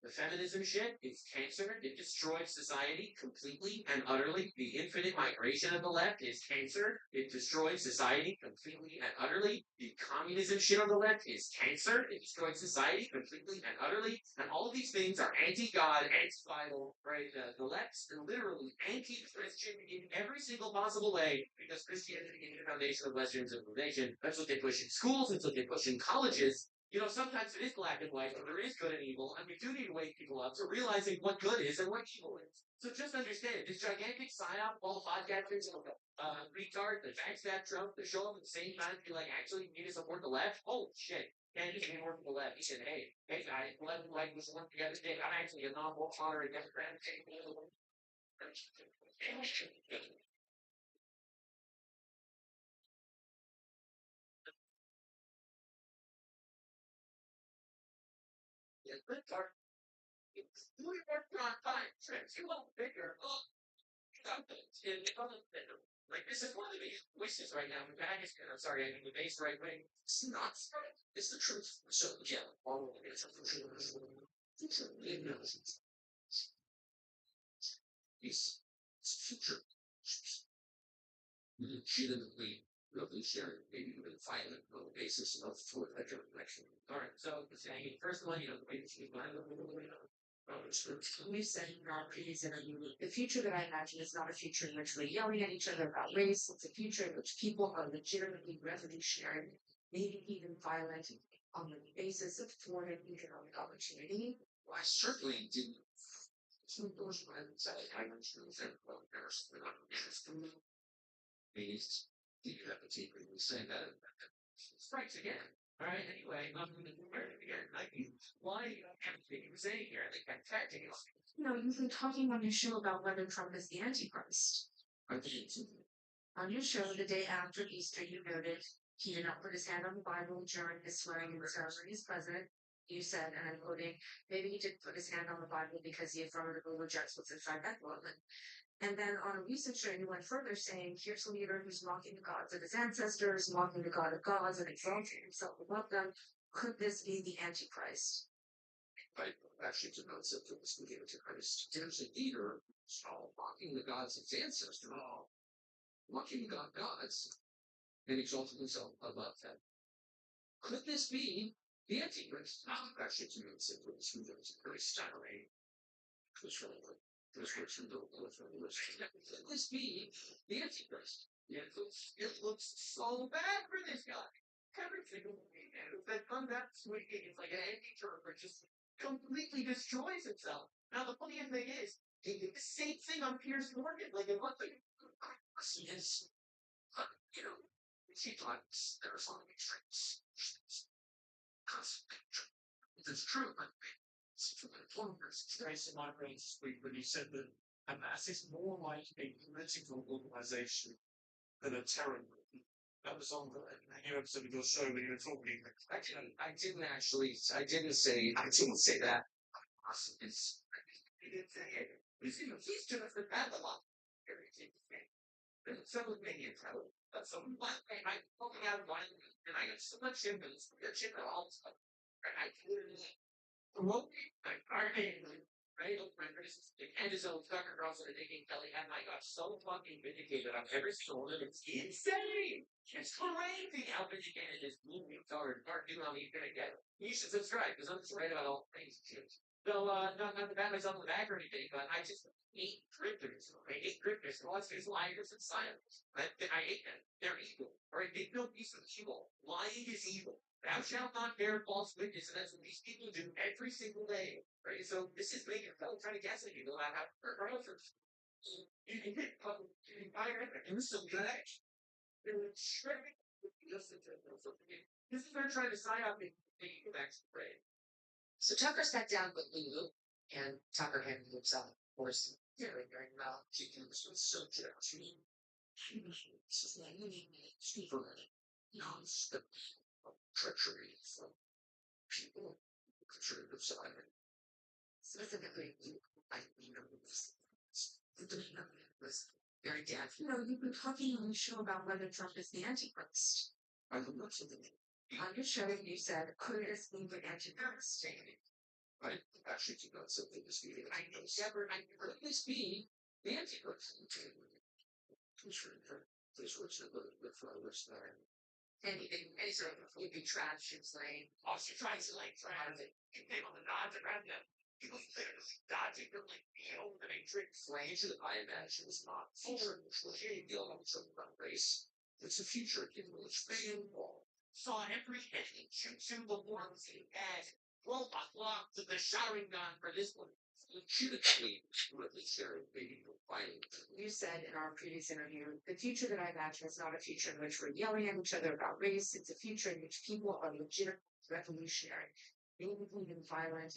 The feminism shit is cancer. It destroyed society completely and utterly. The infinite migration of the left is cancer. It destroyed society completely and utterly. The communism shit on the left is cancer. It destroyed society completely and utterly. And all of these things are anti-God, anti-Bible, right? The left's literally anti-Christian in every single possible way because Christianity is the foundation of Western civilization. That's what they push in schools. That's what they push in colleges. Sometimes it is black and white, but there is good and evil, and we do need to wake people up to realizing what good is and what evil is. So just understand, this gigantic psyop, all podcasters, retard, the backstab Trump, to show up at the same time to be like, actually, you need to support the left? Holy shit. And just work for the left. He said, hey guys, left and right was work together today. I'm actually a non-woke tolerant Democrat. It's doing work on time. Trips. You won't figure. Like this is one of the biggest voices right now in Pakistan. I'm sorry, I mean the base right wing. It's not. It's the truth. So yeah, all of it is it's future. Legitimately revolutionary, maybe even violent on the basis of full election. All right, so saying first one, the way to we say not is the future that I imagine is not a future in which we're yelling at each other about race. It's a future in which people are legitimately revolutionary, maybe even violent on the basis of thwarted economic opportunity. Well, I certainly didn't. Some of those violence I mentioned them about Paris, they're not interested. Means you have to take what you say that strikes again. All right. Anyway, again, like, why everything you were saying here, like, attacking us. You've been talking on your show about whether Trump is the Antichrist. I think it's On your show the day after Easter, you noted he did not put his hand on the Bible during his swearing-in ceremony as president. You said, and I'm quoting, maybe he didn't put his hand on the Bible because he affirmatively rejects what's inside that book. And then on a recent show, you went further saying, here's a leader who's mocking the gods of his ancestors, mocking the God of gods, and exalting himself above them. Could this be the Antichrist? I actually did not say that this became to Christ. There's a leader mocking the gods of his ancestors, mocking the gods, and exalting himself above them. Could this be the Antichrist? Actually, did not say that this became to Christ. Could this be the Antichrist? Yeah, it looks so bad for this guy. Every single weekend that comes out swinging, it's like an anti-turf, just completely destroys itself. Now, the funny thing is, he did the same thing on Piers Morgan, like a month ago. Yes, she thought there was only traits. It's true, but it's Trace in my brain this week when he said that Hamas is more like a political organization than a terror movement. That was on the new episode of your show when you were talking. I didn't say that. It's, He did say it. He's just a Babylon. Some opinions, but some one thing I poking out one and I got so much evidence, all stuff. And I literally wrote my party, right? And his own Tucker Carlson and Nikki Kelly, and I got so fucking vindicated on every single one of it. It's insane. It's crazy how vindicated this movie retard are doing on the internet. You should subscribe because I'm just right about all things. So, not to pat myself on the back or anything, but I just hate cryptors. I hate cryptors. Monsters, liars, and silence. I hate them. They're evil. Alright, they build piece of evil. Lying is evil. Thou shalt not bear false witness, and that's what these people do every single day. Right? So this is making a fellow trying to gaslight people about how you can get public fire and do some good action. They're shredding. This is they're trying to sign up and make you actually pray. So Tucker sat down with Lulu, and Tucker handled himself, of course, very, very well. she was so judgy. She was super non-stop treachery from people who considered themselves. Specifically, I was very deaf. You've been talking on the show about whether Trump is the Antichrist. I don't know something. On your show, you said, could this be the Antichrist? I actually did not say that this meeting. I never heard this be the Antichrist. This was the flowers there. Any sort of flipping trash, she was saying. Oh, she tries to like try to get on the dodge around them. People think it's dodging them like the Matrix. Range that I imagine is not future, which will deal with some race. It's a future in which man saw every symbol forms as robot locked to the showering gun for this one. legitimately sharing maybe fighting. You said in our previous interview, the future that I imagine is not a future in which we're yelling at each other about race. It's a future in which people are legitimate revolutionary. Biblically and violent.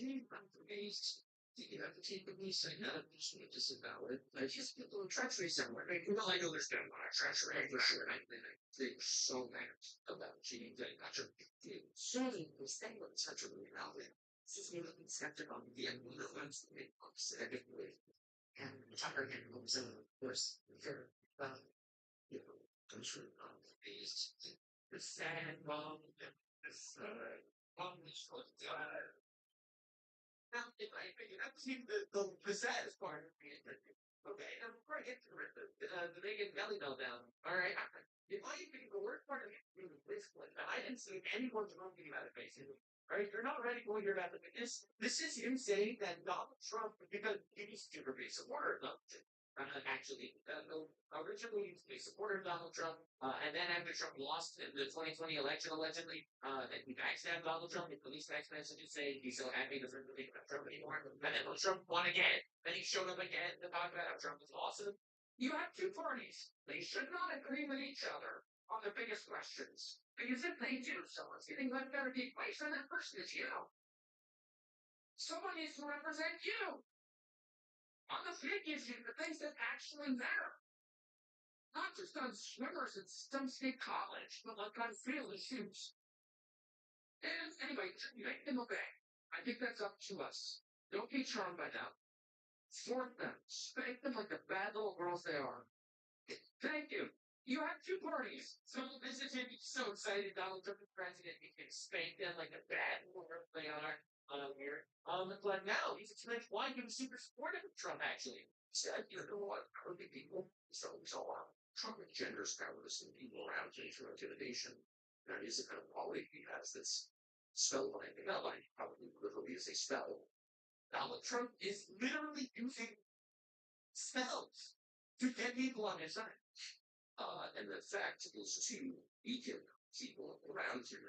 Race. You have to take the lease. I know this is invalid. I just people in treachery somewhere. Well, I know there's been a lot of treachery for sure. And I think so mad about cheating that I should be Saying these things. such a reality. This is me looking skeptical. The end of the ones that make upset with. And Tucker handles it, of course, very well. Comes from these. The sad mom, the sad mom is so tired. Now, if I I've seen the saddest part of me. Okay, now before I get to the naked belly bell down, all right. If I think the worst part of it is this one, and I didn't see anyone talking about it basically. Right? You're not ready to hear about the this is him saying that Donald Trump, because he's super big supporter of actually, originally a supporter of Donald Trump, and then after Trump lost in the 2020 election, allegedly, and he backstabbed Donald Trump, he released text messages saying he's so happy he doesn't believe in Trump anymore. And then when Trump won again, then he showed up again to talk about how Trump was awesome. You have two parties. They should not agree with each other on the biggest questions. Because if they do, someone's getting left out of the equation, that person is you. Someone needs to represent you. On the big issue, the things that actually matter. Not just on swimmers at some state college, but like on field issues. And anyway, make them obey. I think that's up to us. Don't be charmed by them. Thwart them. Spank them like the bad little girls they are. Thank you. You have two parties. So this is him. He's so excited Donald Trump is president. He can spank them like the bad little girls they are. Here. But now he's explaining why he was super supportive of Trump, actually. He said, you know what? Early people, so on. Trump engenders cowardice in people around him through intimidation. That is the kind of quality he has that's spellbinding. Not like probably literally is a spell. Donald Trump is literally using spells to get people on his side. And the fact is to weaken people around you.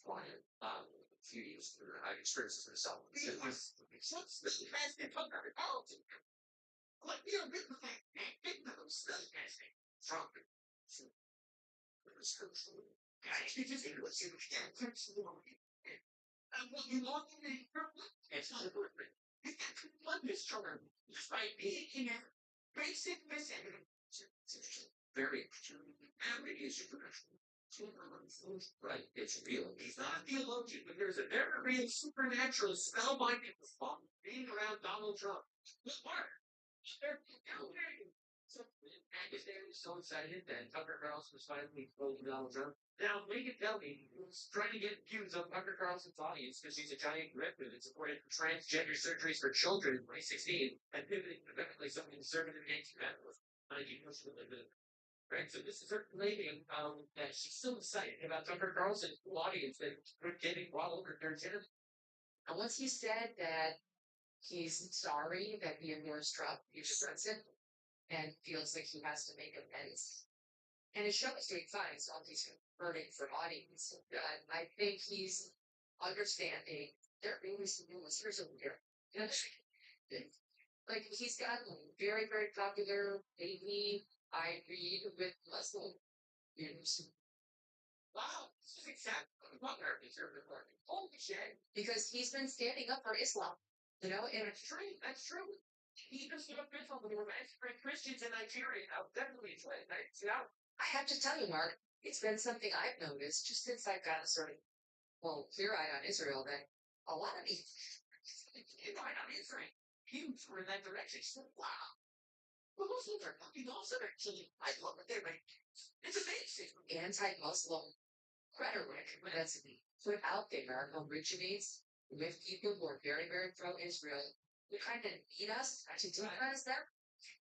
Quiet. A few years ago, I've experienced this myself. This has been talking about politics. Like, you know, big stuff from guys, you just English. And what you want to make it's not a good thing. You can confront this charm by being a basic missing. Very very easy production. Right, it's real. He's not a theologian, but there's a very real supernatural spellbinding fun being around Donald Trump. Look, Mark, so, Pakistan is so excited that Tucker Carlson was finally exposing Donald Trump. Now, Megan Kelly was trying to get views of Tucker Carlson's audience because she's a giant griffin and supported transgender surgeries for children in 2016 and pivoting to effectively something conservative and anti-radical. Right, so this is her claiming that she's so excited about Tucker Carlson's audience that we're getting brought over their gender. And once he said that he's sorry that he endorsed Trump, he regrets it and feels like he has to make amends. And his show is doing fine, so he's converting for audience. But I think he's understanding there are really some new listeners over here. You know, like he's got very, very popular baby I read with Muslim news. Wow, this is exactly what our conservative party. Holy shit. Because he's been standing up for Islam. You know, and it's true. That's true. He just got bit on the romantic Christians in Nigeria. Now, definitely it's like, you know, I have to tell you, Mark, it's been something I've noticed just since I've gotten sort of, well, clear eyed on Israel that a lot of these clear eyed on Israel, huge were in that direction. So, wow. Well, Muslims are fucking awesome, actually. I love what they're making. It's amazing. Anti-Muslim rhetoric that's put out there originates with people who are very, very pro-Israel who kind of need us to demonize them.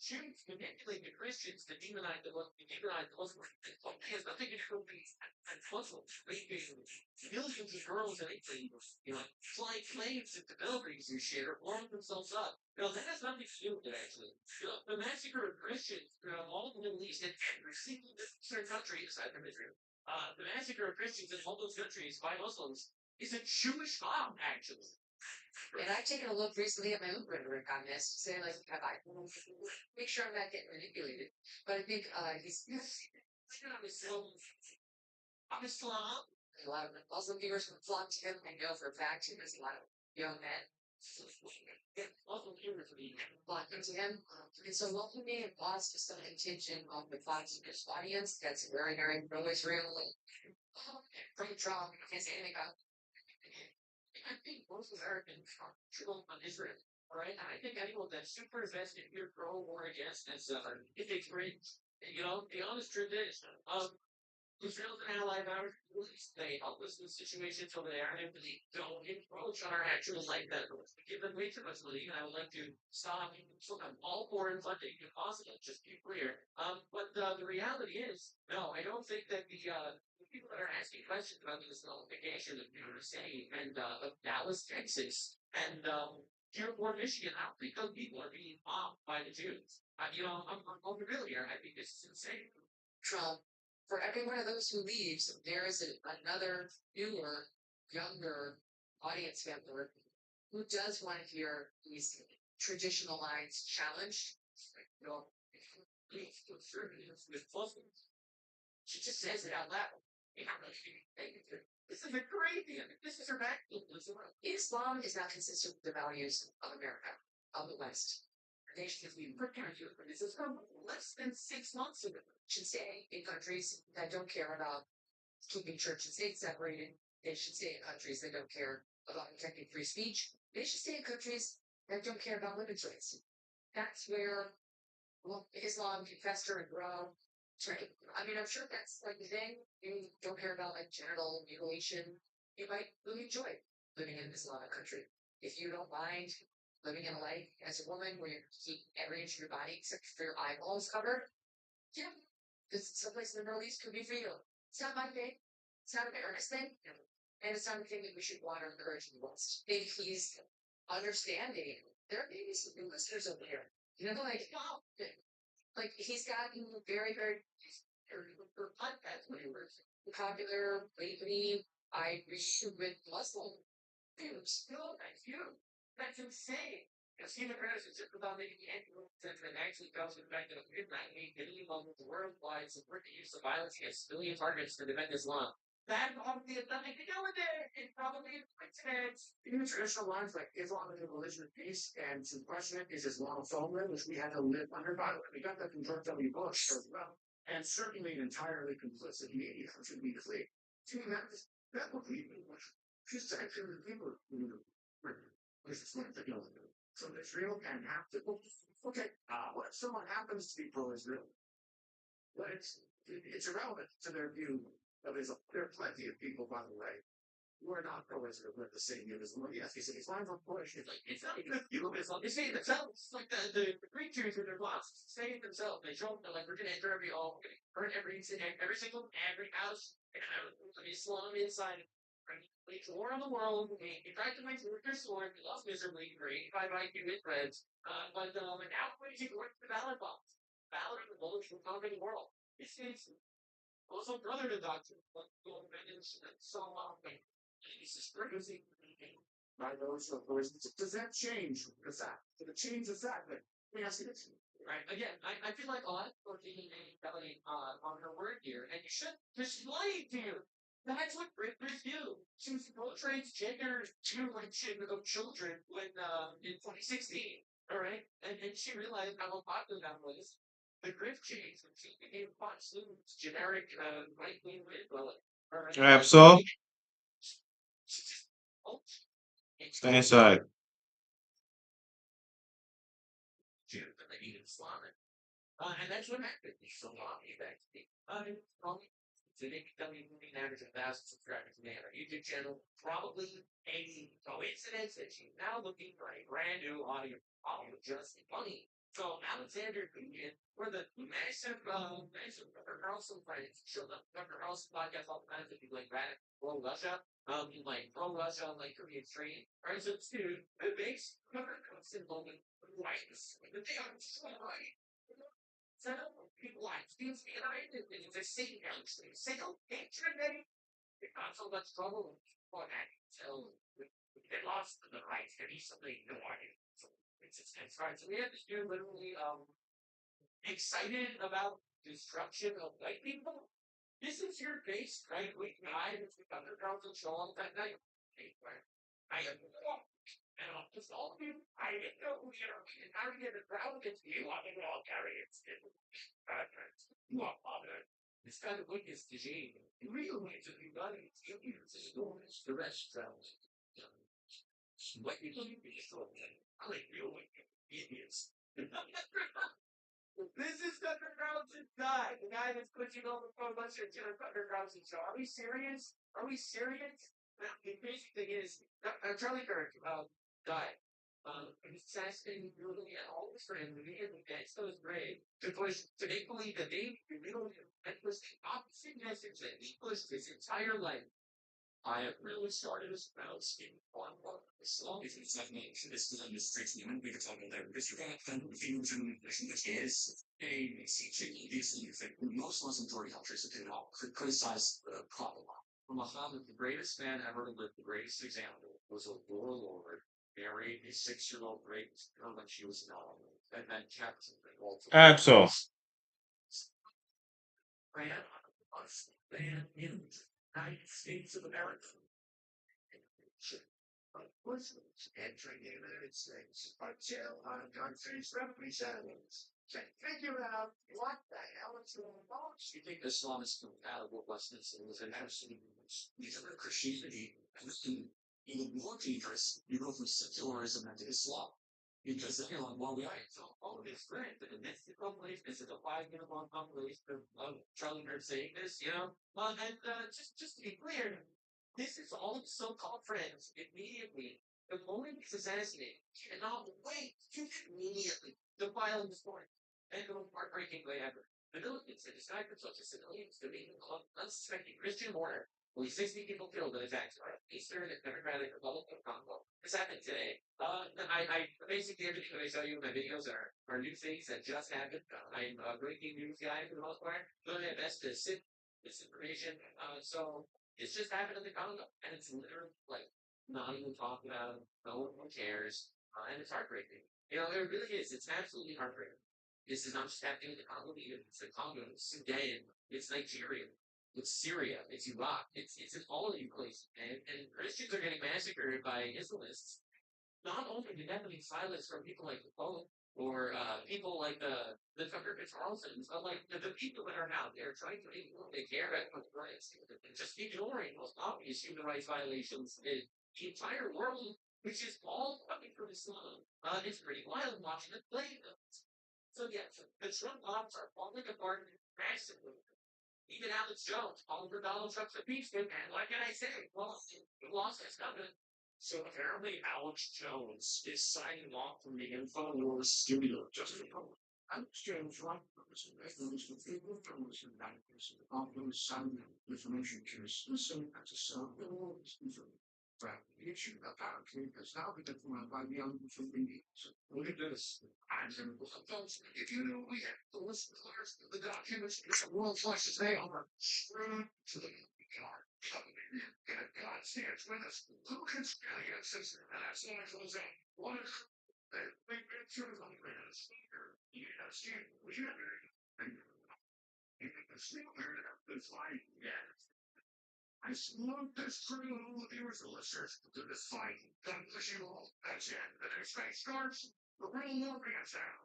Jews manipulate the Christians to demonize the Muslims. It has nothing to do with Muslims raping millions of girls and you know, flying flames into buildings and shit or blowing themselves up. You know, that has nothing to do with it, actually. You know, the massacre of Christians throughout all the Middle East and every single certain country aside from Israel. The massacre of Christians in all those countries by Muslims is a Jewish bomb, actually. And I've taken a look recently at my own rhetoric on this to say, like, have I make sure I'm not getting manipulated. But I think he's on Islam. A lot of Muslim viewers would flock to him. I know for a fact he has a lot of young men. Muslim viewers would be flocking to him. And so what he may have lost is some contingent of the Fox News audience that's very, very pro-Israel. From Trump, can't say anything about I think most Americans are true on Israel, right? I think anyone that's super invested in your pro or against this, it takes great. You know, the honest truth is, Israel's an ally of ours. They help us in situations where they aren't able to don't encroach on our actual life that we give them way too much money, and I would like to stop. So I'm all for funding if possible, just be clear. But the reality is, no, I don't think that the people that are asking questions about this nullification of New York City and of Dallas, Texas, and Dearborn, Michigan, I don't think those people are being mobbed by the Jews. You know, I'm real here. I think this is insane. Trump for every one of those who leaves, there is another newer, younger audience member who does want to hear these traditional lines challenged. You know, with Muslims. She just says it out loud. This is a crazy. This is her back. Islam is not consistent with the values of America, of the West. The nation has been preparing you for this is from less than 6 months ago. Should stay in countries that don't care about keeping church and state separated. They should stay in countries that don't care about protecting free speech. They should stay in countries that don't care about women's rights. That's where Islam can fester and grow. Right. I mean, I'm sure that's like the thing. You don't care about like genital mutilation. You might really enjoy living in an Islamic country. If you don't mind living in a life as a woman where you keep every inch of your body except for your eyeballs covered, yeah, because someplace in the Middle East could be for you. It's not my thing. It's not America's thing. And it's not a thing that we should want to encourage in the West. Maybe he's understanding. There may be some new listeners over here. You know, like, wow, like he's gotten very, very podcast members. Popular lately, I read with Muslim views. No, that's you. That's insane. Stephen Curtis is just about making the anti-sense and actually goes to the fact that a midnight meeting Italy worldwide support the use of violence against civilian targets to defend Islam. That probably has nothing to do with it. It's probably a coincidence. Even traditional lines like Islam is a religion of peace, and to question it is Islamophobia, which we had to live under. By the way, we got that from George W. Bush as well. And certainly entirely complicit media, should be clear. See, that would be just actually people so Israel can have to. Okay, what if someone happens to be pro-Israel? Well, it's irrelevant to their view of Islam. There are plenty of people, by the way, who are not pro-Israel, but the same view as Islam. Yes, he said Islam's a push. It's like it's not even a view of Islam. They say it themselves. It's like the Greek Jews with their mosques say it themselves. They show up. They're like, we're going to enter every home, we're going to burn every house, and Islam inside. Wage war on the world. We tried to make Luther sword. We lost miserably. For 85 IQ hit friends. But now we're going to the ballot box. Ballot of the most Republican world. This is also brother to Doctor. So, this is crazy. By those who oppose it. Does that change the fact? Does it change the fact that let me ask you this? Right. Again, I feel like a lot of people are taking on her word here, and you should. Because she's lying to you. That's what Britners do. She was portraying gender mutilation of children when in 2016. All right, and she realized how unpopular that was. The grift changed when she became Fox News generic right wing well. All right, Absol, she just oh, stay inside. they needed Islamic. And that's what happened. So long, eventually. Probably today becoming moving average of 1,000 subscribers a day on our YouTube channel. Probably a coincidence that she's now looking for a brand new audio just funny. So Alexander Guggen, for the massive Tucker Carlson friends, showed up Tucker Carlson podcast all the time if you like radical pro Russia, like pro Russia, like Korean trade. Right, so dude, it makes Tucker Carlson moment rights. But they are so right. So people like Steve and I did the same actually. Single picture they got so much trouble for that. So they lost the rights to easily no idea. So it's hard. So we have this dude literally excited about destruction of white people. This is your base right wing guy that's the underground and show on that night. I am and just all of you, I didn't know who you are. And how to get a crowd against you, I think all carry it. You are father. This kind of witness to Jane. In real ways, if you got it, you use stories, the rest travels. What you do is so I like real idiots. This is Tucker Carlson's guy. The guy that's pushing over for a bunch of Tucker Carlson show. Are we serious? Are we serious? The crazy thing is, Charlie Kirk died. Assassinating brutally at all his friends, and he against those brave to push to make believe that they literally and was the opposite message that he pushed his entire life. I have really started as about skin on one. As long as it's not me, this is understatement. We could talk about that because you can't confusion, which is a teaching these things that most Muslim majority countries have been all criticize the problem. Muhammad, the greatest man ever to live, the greatest example, was a warlord, married a 6-year-old great girl when she was 9, and then kept Absol. ran us than in the United States of America. Muslims entering the United States until our country's representatives can figure out what the hell is going on. You think Islam is compatible with Western civilization? Because of Christianity, even more dangerous, you go from secularism into Islam. Because then you're like, well, we are all this great, but in this population, this is a 5 million long population of Charlie Bird saying this, just to be clear, this is all of so-called friends immediately. The moment he's assassinated, cannot wait to immediately defile this point and go heartbreaking way ever. The militants that described themselves as civilians to be unsuspecting Christian border. Only 60 people killed in attacks by Eastern and Democratic Republic of Congo. This happened today. I basically everything that I show you in my videos are new things that just happened. I'm a breaking news guy for the most part. Doing my best to sift this information. So it's just happened in the Congo, and it's literally like not even talked about. No one cares, and it's heartbreaking. It really is. It's absolutely heartbreaking. This is not just happening in the Congo. It's the Congo, it's Sudan, it's Nigeria. It's Syria, it's Iraq, it's in all of these places, and Christians are getting massacred by Islamists. Not only did that be silence from people like the Pope or people like the Tucker Carlsons, but like the people that are out there trying to make they care about human rights and just ignoring most obvious human rights violations in the entire world, which is all coming from Islam. It's pretty wild watching it play. So yeah, the Trump bombs are falling apart massively. Even Alex Jones, calling for Donald Trump's impeachment, and what can I say? Well, the loss is coming. So apparently, Alex Jones is signing off from the InfoWars studio just for public. Alex Jones, right? Information to listen and to sell the world's the issue apparently has now been defined by the unfulfilled needs. Look at this. And if you know we have to listen to the documents that the world flushes, they are screwed to the God. God stands with us. Who can spell you since that's not close out? What is we've been through the minutes here. You understand? We have still heard of this life. Yeah. I salute this crew of viewers and listeners to this fight. God bless you all. That's it. The next fight starts. The real war begins now.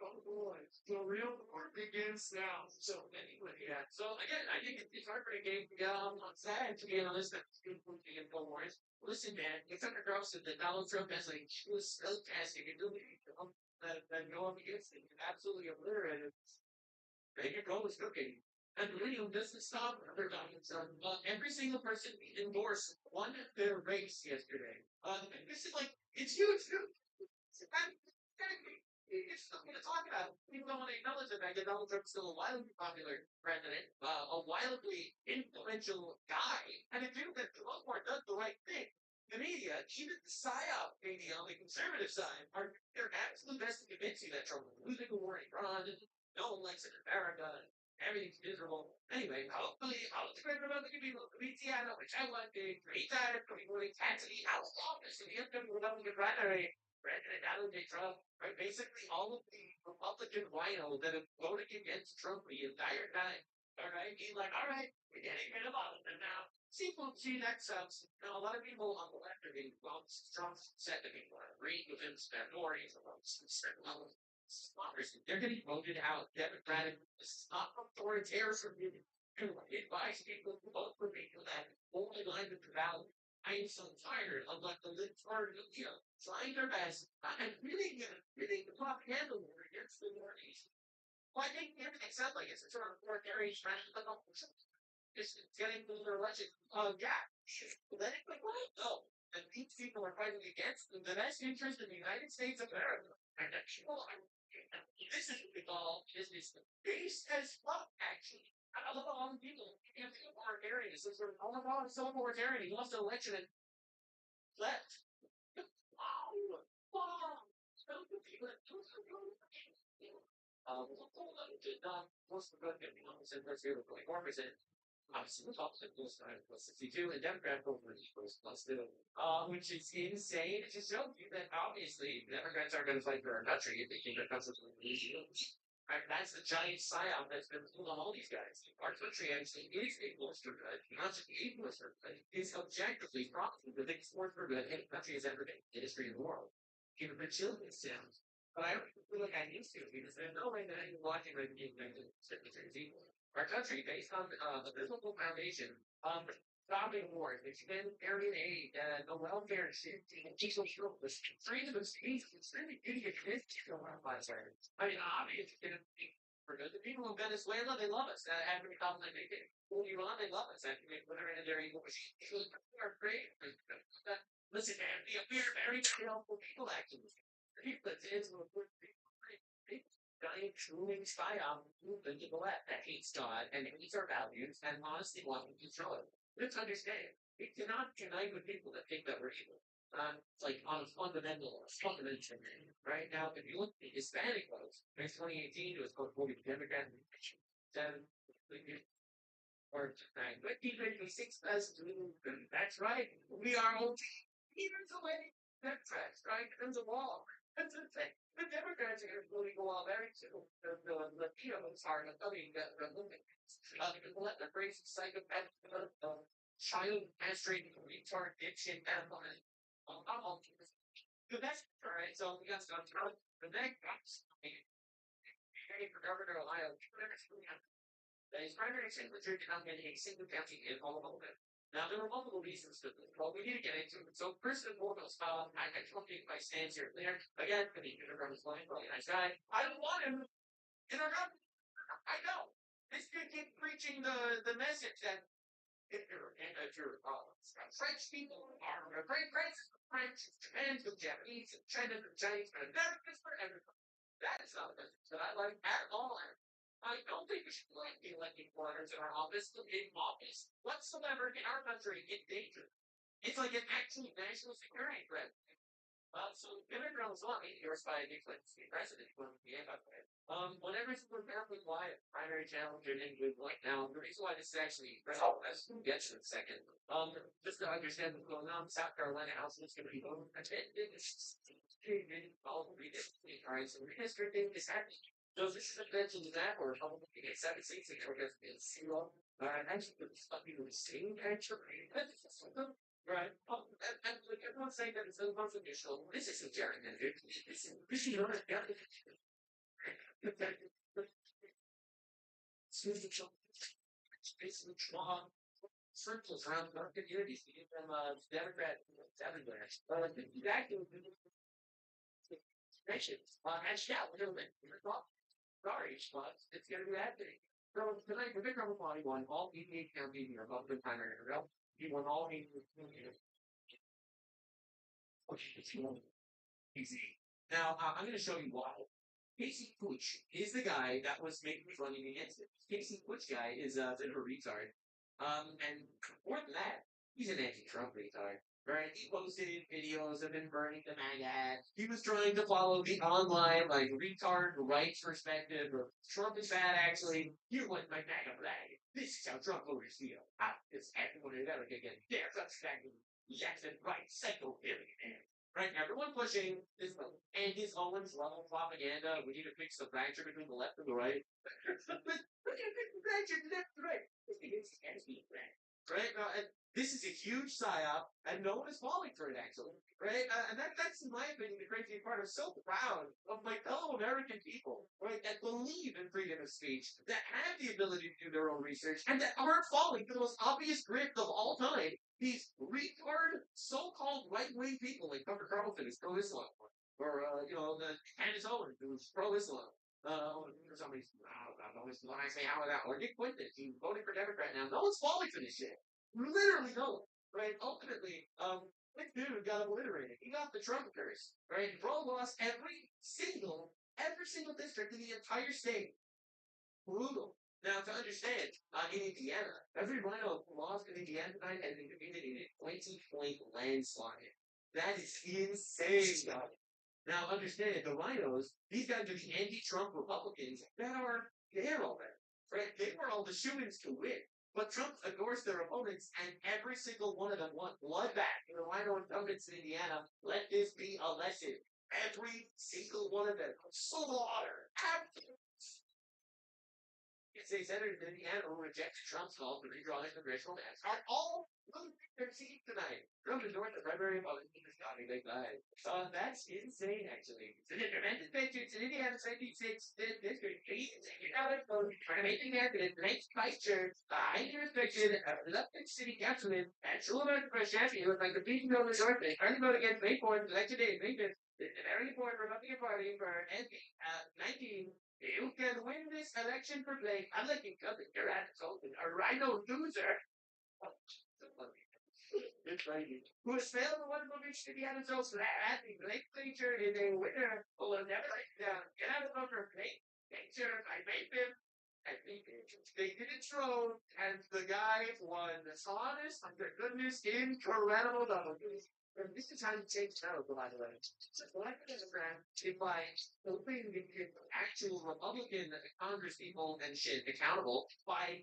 Oh boy, the real war begins now. So anyway, yeah. So again, I think it's heartbreaking. I'm sad to be on this. The Infowars. Listen, man, it's under gross that Donald Trump has like he was so fantastic and doing that no one against it. Absolutely obliterated. Make your goal is cooking. And the video doesn't stop other documents. Every single person endorsed one of their race yesterday. This is like, it's huge, dude. It's something to talk about. People don't want to acknowledge the fact that Donald Trump's still a wildly popular president, a wildly influential guy, and a dude that for the most part does the right thing. The media, even the PSYOP media on the conservative side, are their absolute best to convince you that Trump is losing the war in Iran, no one likes it in America, everything's miserable. Anyway, hopefully, I'll declare about the people of Louisiana, which I want to retire from going taxi out of office in the upcoming Republican primary. President Donald J. Trump, right? Basically, all of the Republican rhino that have voted against Trump the entire time, all right? He's like, all right, we're getting rid of all of them now. See, that sucks. Now, a lot of people on the left are being, well, Trump's said to people agreeing with him, minorities, they're getting voted out democratically. This is not authoritarianism. To advise people to vote for people that only line with the ballot. I am so tired of like the lip part of trying their best and really the propaganda war against the minorities. Well, I think everything sounds like it's a sort of authoritarian strategy, but no, it's getting to their election. Yeah, let it be right though. And these people are fighting against the best interest in the United States of America. And the people are this is what we call business based as fuck, actually. I love all the people. You can't think of authoritarian. So sort of, oh my god, it's so authoritarian. He lost the election and left. Wow. Wow. Most of the good, 4%. Obviously, the top was 62, and Democrat over was plus 2, which is insane. It just shows you that obviously Democrats aren't going to fight for our country if they think our country's going to lose you. Right? That's the giant psyop that's been pulling all these guys. Our country actually is a bolster good, not just a bolster good. It's objectively probably the biggest bolster good any country has ever been in the history of the world. Even the children sounds. But I don't feel like I used to because there's no way that I'm watching the game our country based on a biblical foundation, stopping wars, expanding Aryan aid, the welfare shit, diesel fuel, the freedom of speech, it's really idiot history on my side. I mean, obviously, it's going to be for good. The people of Venezuela, they love us. Every problem they make it. Well, Iran, they love us. After we put her in their evil machine. They're great. Listen, man, we are very helpful people, actually. The people that did some good people. Giant truly spy on movement to the left that hates God and hates our values and honestly wants to control it. Let's understand. We cannot unite with people that think that we're evil. Like on a fundamental right now, if you look at the Hispanic votes, in 2018, it was called voting Democrat, then or 1956,000. That's right. We are only even away. Democrats, right? There's a wall. That's the thing. The Democrats are going to really go all very soon. The Latinos are coming. The let the crazy psychopath, child castrating retard diction, and I'm all. So that's all right. So we got to go through the next. For Governor of Ohio, that his primary signature did not get a single county in all of Oklahoma. Now, there were multiple reasons for this. Well, we need to get into it. So, first and foremost, I told you my stance here. There, again, for the from his line, really nice guy. I don't want him in our government. I know. This could keep preaching the message that if you're French people are great friends of French, Japans with Japanese, and China with Chinese, but Americans for everyone. That is not a message that I like at all. I don't think we should like the elected foreigners in our office to in office whatsoever in our country in danger. It's like an actual national security threat. So immigrants want me here by the state president when we have it. Whenever it's apparently why primary challenge in England right now, the reason why this is actually as we'll get to in a second. Just to understand what's going on, South Carolina House is going to be attended. All right, so redistricting is happening. So this is a mention to that, or Republican get 7 seats and Democrats get 0. Actually, it's fucking insane, actually. Right. And like everyone's saying that it's unconstitutional. This isn't gerrymandered. This is not it's basically drawn circles around our communities to give them Democrat everywhere. Exactly. And yeah, literally, sorry, but it's going to be happening. So tonight, the big number won all 88 counties in the Republican primary. He won all 88 counties. Easy. Now, I'm going to show you why. Casey Pooch is the guy that was making running against it. Casey Pooch guy is a bit of a retard. And more than that, he's an anti-Trump retard. Right? He posted videos of him burning the MAGA. He was trying to follow the online, like, retard rights perspective of Trump is bad, actually. You want my MAGA flag. This is how Trump voters feel. It's everyone is ever going to get their perspective. Left and right, psycho billionaire. Right, everyone pushing this Andy's Owens level propaganda. We need to fix the fracture between the left and the right. But we need to fix the fracture left and right. Right? And this is a huge psyop, and no one is falling for it, actually. Right? And that's, in my opinion, the crazy part. I'm so proud of my fellow American people, right, that believe in freedom of speech, that have the ability to do their own research, and that aren't falling for the most obvious grift of all time. These retard, so-called right-wing people like Tucker Carlson is pro-Islam, or the Candace Owens who's pro-Islam. Somebody's when I say how that, or Nick Quinton, he's voting for Democrat now. No one's falling for this shit. Literally no one. Right? Ultimately, this dude got obliterated. He got the Trump curse. Right? Bro lost every single district in the entire state. Brutal. Now, to understand, in Indiana, every rhino lost in Indiana tonight has been committed in a 20-point landslide. That is insane, guys. Now, understand, the rhinos, these guys are the anti-Trump Republicans that are there already. Right? They were all the shoe-ins to win. But Trump endorsed their opponents, and every single one of them want bloodback. And the rhino incumbents in Indiana, let this be a lesson. Every single one of them. Slaughter. Absolute. They Senator Indiana who rejected Trump's call for redrawing congressional maps are all losing their seats tonight. Trump endorsed the primary Republican is starting big lie. That's insane, actually. The independent patriots in Indiana 76 district, please take it out of vote for to make America the next vice chair, highly restricted, reluctant city councilman, and true American press champion with like the beating of the North, they finally vote against May 4th, election day, May 5th, the very important Republican Party for 19. You can win this election for Blake. I'm looking up at your asshole, a rhino loser. It's lady who has failed the one movie to be on his own flat. Blake Cleature is a winner who will never let you down. Get out of the for Blake Cleature. I made him. I think they did it throw, and the guy won. This honest, the goodness, incredible double. And this is how you change America, by the way. So, like Democrat, if by hoping to get actual Republican Congress people and shit accountable by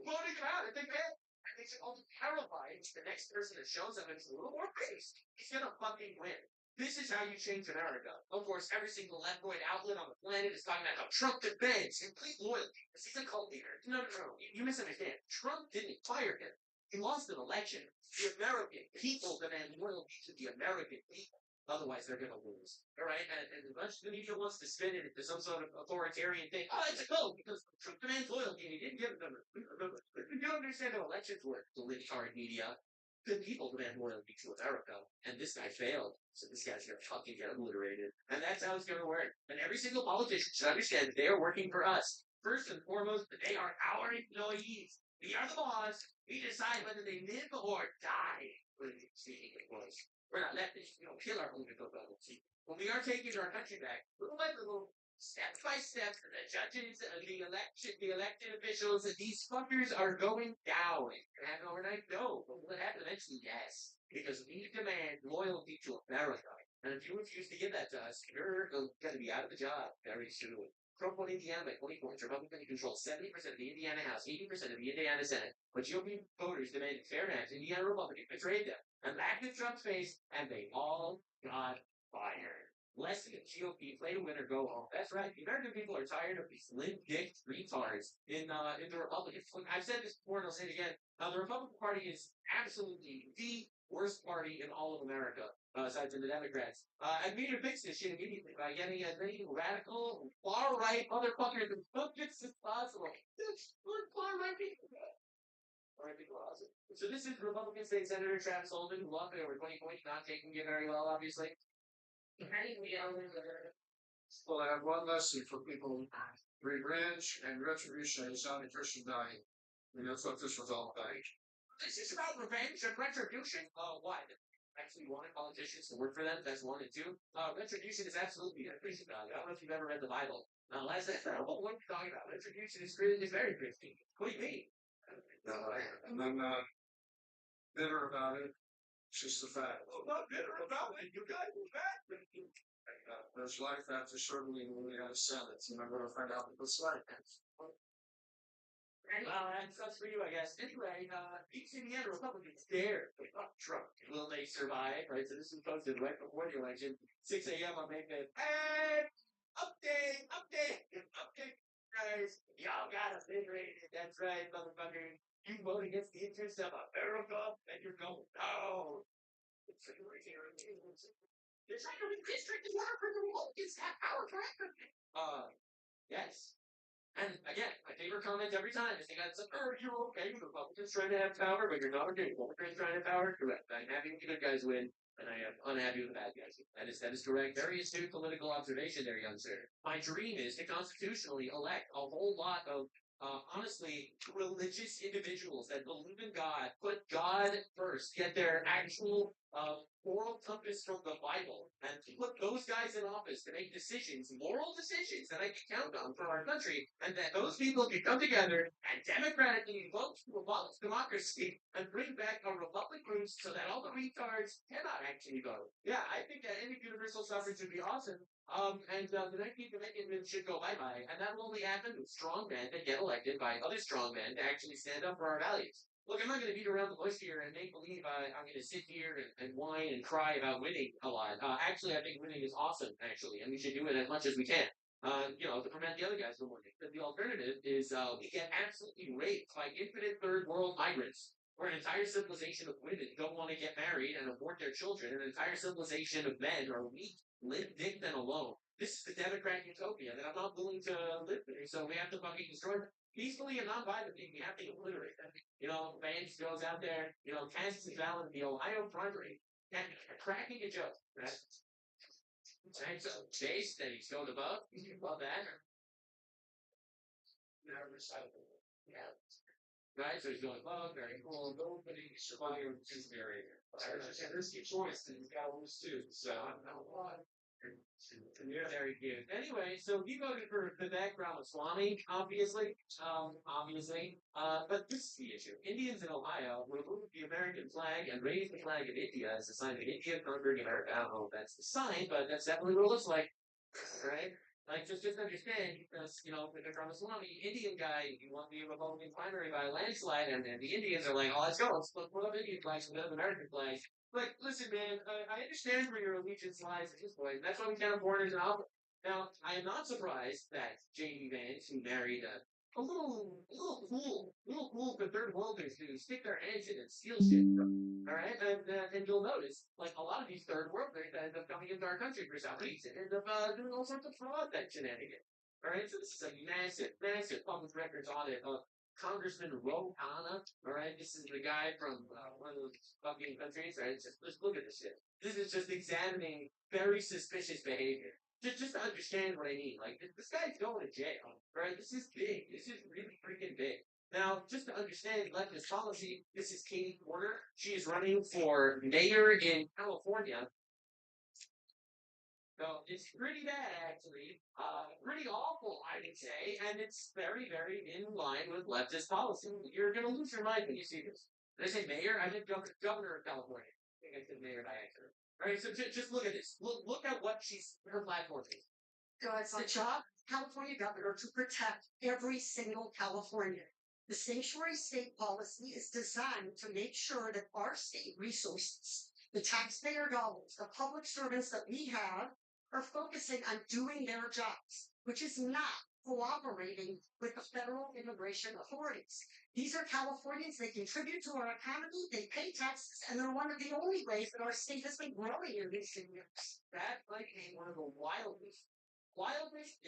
voting them out if they can. And they should all be terrified. The next person that shows up and is a little more based, he's gonna fucking win. This is how you change America. Of course, every single left-wing outlet on the planet is talking about how Trump defends complete loyalty. He's a cult leader. No. You misunderstand. Trump didn't fire him. He lost an election. The American people demand loyalty to the American people. Otherwise, they're going to lose. All right? And as much as the media wants to spin it into some sort of authoritarian thing, oh, it's a cult because Trump demands loyalty and he didn't give it to them. You don't understand how elections work, the libtard media. Good people demand loyalty to America, and this guy failed. So this guy's gonna fucking get obliterated. And that's how it's gonna work. And every single politician should understand that they are working for us. First and foremost, that they are our employees. We are the boss. We decide whether they live or die. Speaking of course. We're not letting kill our political bubbles. When we are taking our country back, little by little, step by step, the judges, the elected officials, these fuckers are going down. And overnight, no. But will it happen eventually? Yes. Because we demand loyalty to America. And if you refuse to give that to us, you're going to be out of the job very soon. Trump won Indiana by 20 points. Republicans control 70% of the Indiana House, 80% of the Indiana Senate. But GOP voters demanded fair maps. Indiana Republicans betrayed them and laughed in Trump's face, and they all got fired. Less than GOP, play to win or go home. That's right. The American people are tired of these limp-dicked retards in the Republicans. Look, I've said this before and I'll say it again. The Republican Party is absolutely the worst party in all of America, aside from the Democrats. And we need to fix this shit immediately by getting as many radical, far-right motherfuckers and puppets as possible. Far-right people. Far-right people are awesome. So this is Republican State Senator Travis Holden, who lost by over 20 points, not taking it very well, obviously. Well, I have one lesson for people. Revenge and retribution is not a Christian dying. And that's what this was all about. This is about revenge and retribution. What? Actually wanted politicians to work for them. That's one and two. Retribution is absolutely a Christian value. I don't know if you've ever read the Bible. Last night, what are you talking about? Retribution is very Christian. What do you mean? I'm not bitter about it. It's just a fact. I'm not bitter about it. You guys are bad. There's life after certainly when we have a sentence, and I'm going to find out what this life is. Well, that's for you, I guess. Anyway, each Indiana Republicans dare Trump. Will they survive? Right, so this is posted right before the election, 6 a.m. on May 5th. And update, guys. Y'all got us liberated. That's right, motherfucker. You vote against the interests of America, and you're going down. They're trying to redistrict the water for the Republicans to have power forever. Yes. And again, my favorite comment every time is they got some, you're okay with Republicans trying to have power, but you're not okay with Democrats trying to have power. Correct. I'm happy with the good guys win, and I am unhappy with the bad guys. That is correct. Very astute political observation there, young sir. My dream is to constitutionally elect a whole lot of honestly, religious individuals that believe in God, put God first, get their actual moral compass from the Bible, and put those guys in office to make decisions, moral decisions that I can count on for our country, and that those people can come together and democratically vote to abolish democracy and bring back a republic roots so that all the retards cannot actually vote. Yeah, I think that any universal suffrage would be awesome. And the 19th Amendment should go bye-bye, and that will only happen with strong men that get elected by other strong men to actually stand up for our values. Look, I'm not going to beat around the bush here and make believe I'm going to sit here and whine and cry about winning a lot. Actually, I think winning is awesome, actually, and we should do it as much as we can. To prevent the other guys from winning. But the alternative is we get absolutely raped by infinite third world migrants, where an entire civilization of women don't want to get married and abort their children. An entire civilization of men are weak, limp-dicked, and alone. This is the Democrat utopia that I'm not willing to live through. So we have to fucking destroy them peacefully and non-violently. We have to obliterate them. Vance goes out there, casts his ballot in the Ohio primary, and cracking a joke. Right? Right, so Chase, then he's going above. Above that. Yeah. Right, so he's going above, very cool. Nobody survived his barrier. There's a choice, and he's got to lose too. So I don't know why. Yeah, very good. Anyway, so he voted for the background of Swami, obviously. But this is the issue. Indians in Ohio removed the American flag and raised the flag of India as a sign of India conquering America. I don't know if that's the sign, but that's definitely what it looks like. Right? Like, just understand, because, with the Ramaswamy, Indian guy, he won the Republican primary by a landslide, and the Indians are like, oh, let's go, let's put up Indian flags and American flags. Like, listen, man, I understand where your allegiance lies at this point. That's why we can't have borders and all. Now, I am not surprised that J.D. Vance, who married a little cool for third worlders who stick their hands in and steal shit. All right, and you'll notice, like a lot of these third worlders that end up coming into our country for some reason end up doing all sorts of fraud that shenanigans. All right, so this is a massive public records audit of Congressman Ro Khanna. All right, this is the guy from one of those fucking countries. Right, just look at this shit. This is just examining very suspicious behavior. Just to understand what I mean. Like this guy's going to jail. Right, this is big. This is really freaking big. Now, just to understand leftist policy, this is Katie Porter. She is running for mayor in California. So it's pretty bad, actually. Pretty awful, I would say, and it's very, very in line with leftist policy. You're going to lose your mind when you see this. Did I say mayor? I meant governor of California. I think I said mayor by accident. All right, so just look at this. Look at what her platform is. So it's the job of California governor to protect every single Californian. The sanctuary state policy is designed to make sure that our state resources, the taxpayer dollars, the public servants that we have, are focusing on doing their jobs, which is not cooperating with the federal immigration authorities. These are Californians. They contribute to our economy. They pay taxes, and they're one of the only ways that our state has been growing in recent years. That might be one of the wildest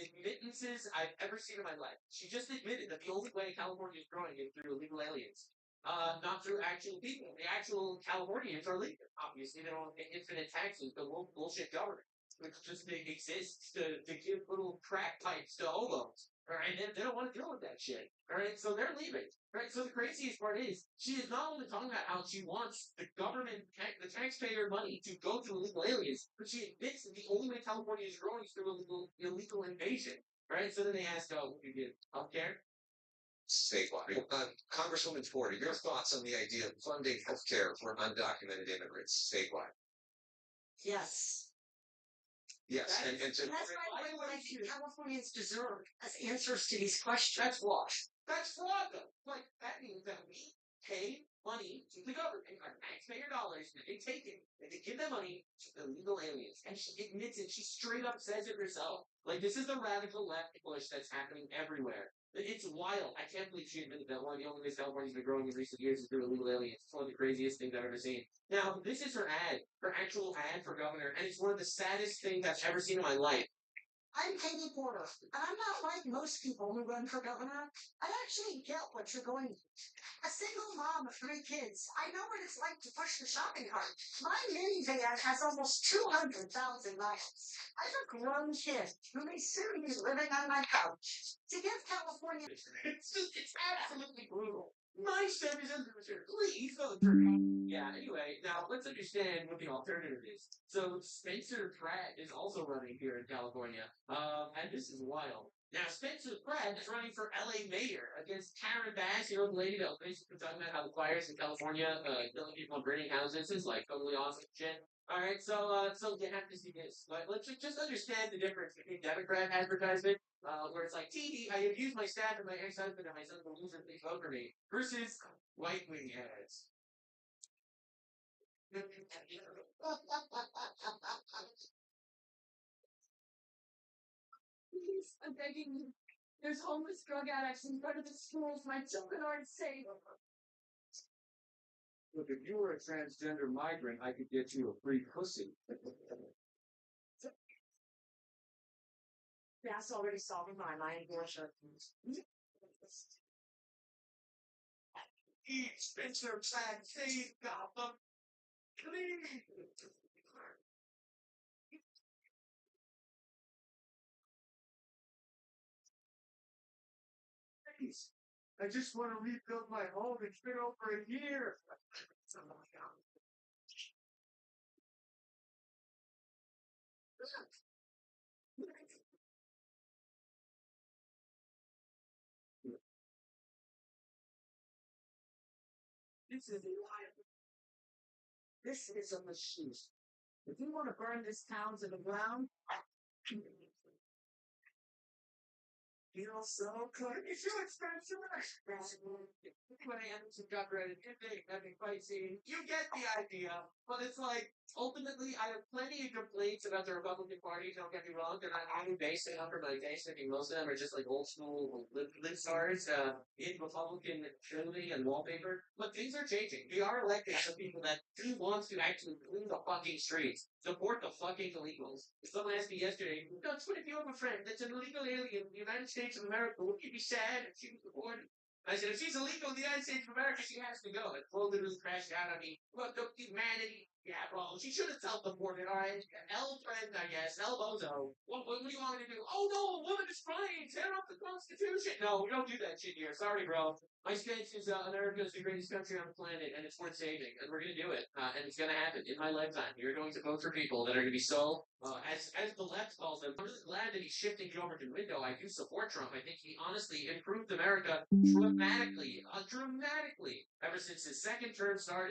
admittances I've ever seen in my life. She just admitted that the only way California is growing is through illegal aliens. Not through actual people. The actual Californians are legal. Obviously, they don't pay infinite taxes, but bullshit government, which just exists to give little crack pipes to hobos. All right, they don't want to deal with that shit. All right, so they're leaving. All right, so the craziest part is she is not only talking about how she wants the government, the taxpayer money to go to illegal aliens, but she admits that the only way California is growing is through illegal invasion. Right, so then they ask, "Oh, would you give healthcare?" Statewide. Congresswoman Porter, your thoughts on the idea of funding healthcare for undocumented immigrants statewide? Yes. Yes, and that's why I think Californians deserve as answers to these questions. That's fraud. That's fraud, though. Like, that means that we pay money to the government, our taxpayer dollars, and they take it, and they give that money to illegal aliens. And she admits it. She straight up says it herself. Like, this is the radical left push that's happening everywhere. It's wild. I can't believe she admitted that one of the only ways California's been growing in recent years is through illegal aliens. It's one of the craziest things I've ever seen. Now, this is her actual ad for governor, and it's one of the saddest things I've ever seen in my life. I'm Katie Porter, and I'm not like most people who run for governor. I actually get what you're going through. A single mom of 3 kids, I know what it's like to push the shopping cart. My minivan has almost 200,000 miles. I have a grown kid who may soon be living on my couch. To give California... It's absolutely brutal. My step is under the please go through. Yeah, anyway, now let's understand what the alternative is. So Spencer Pratt is also running here in California. And this is wild. Now, Spencer Pratt is running for LA mayor against Karen Bass, the lady that was basically talking about how the fires in California killing people and burning houses is like totally awesome shit. All right, so you have to see this, but let's just understand the difference between Democrat advertisement, where it's like, "Tee, I have used my staff and my ex-husband and my son will lose please vote for me," versus right-wing ads. Please, I'm begging you. There's homeless drug addicts in front of the schools. My children aren't safe. Look, if you were a transgender migrant, I could get you a free pussy. That's already solving my mind. Each Spencer plan save Gotham. Clean. Please, I just want to rebuild my home. It's been over a year. This is This is a machine. If you want to burn this town to the ground, feel so good. It's too expensive. When I Anderson got ready, nothing quite seen. You get the idea, but it's like ultimately, I have plenty of complaints about the Republican Party. Don't get me wrong; they're not really based on for my taste. I think most of them are just like old school stars in Republican clothing and wallpaper. But things are changing. We are electing some people that do want to actually clean the fucking streets, support the fucking illegals. Someone asked me yesterday, "Don't what if you have a friend that's an illegal alien in the United States of America? Would you be sad if she was deported?" I said, if she's illegal in the United States of America, she has to go. And Flo literally crashed out on me. Look, the humanity. Yeah, well, she should have self-deported, all right? L friend, I guess. L bozo. What do you want me to do? Oh, no, a woman is fine. Tear up the Constitution. No, we don't do that shit here. Sorry, bro. My stance is America is the greatest country on the planet, and it's worth saving, and we're going to do it. And it's going to happen in my lifetime. You're going to vote for people that are going to be so, as the left calls them. I'm really glad that he's shifting it over to window. I do support Trump. I think he honestly improved America dramatically, dramatically, ever since his second term started.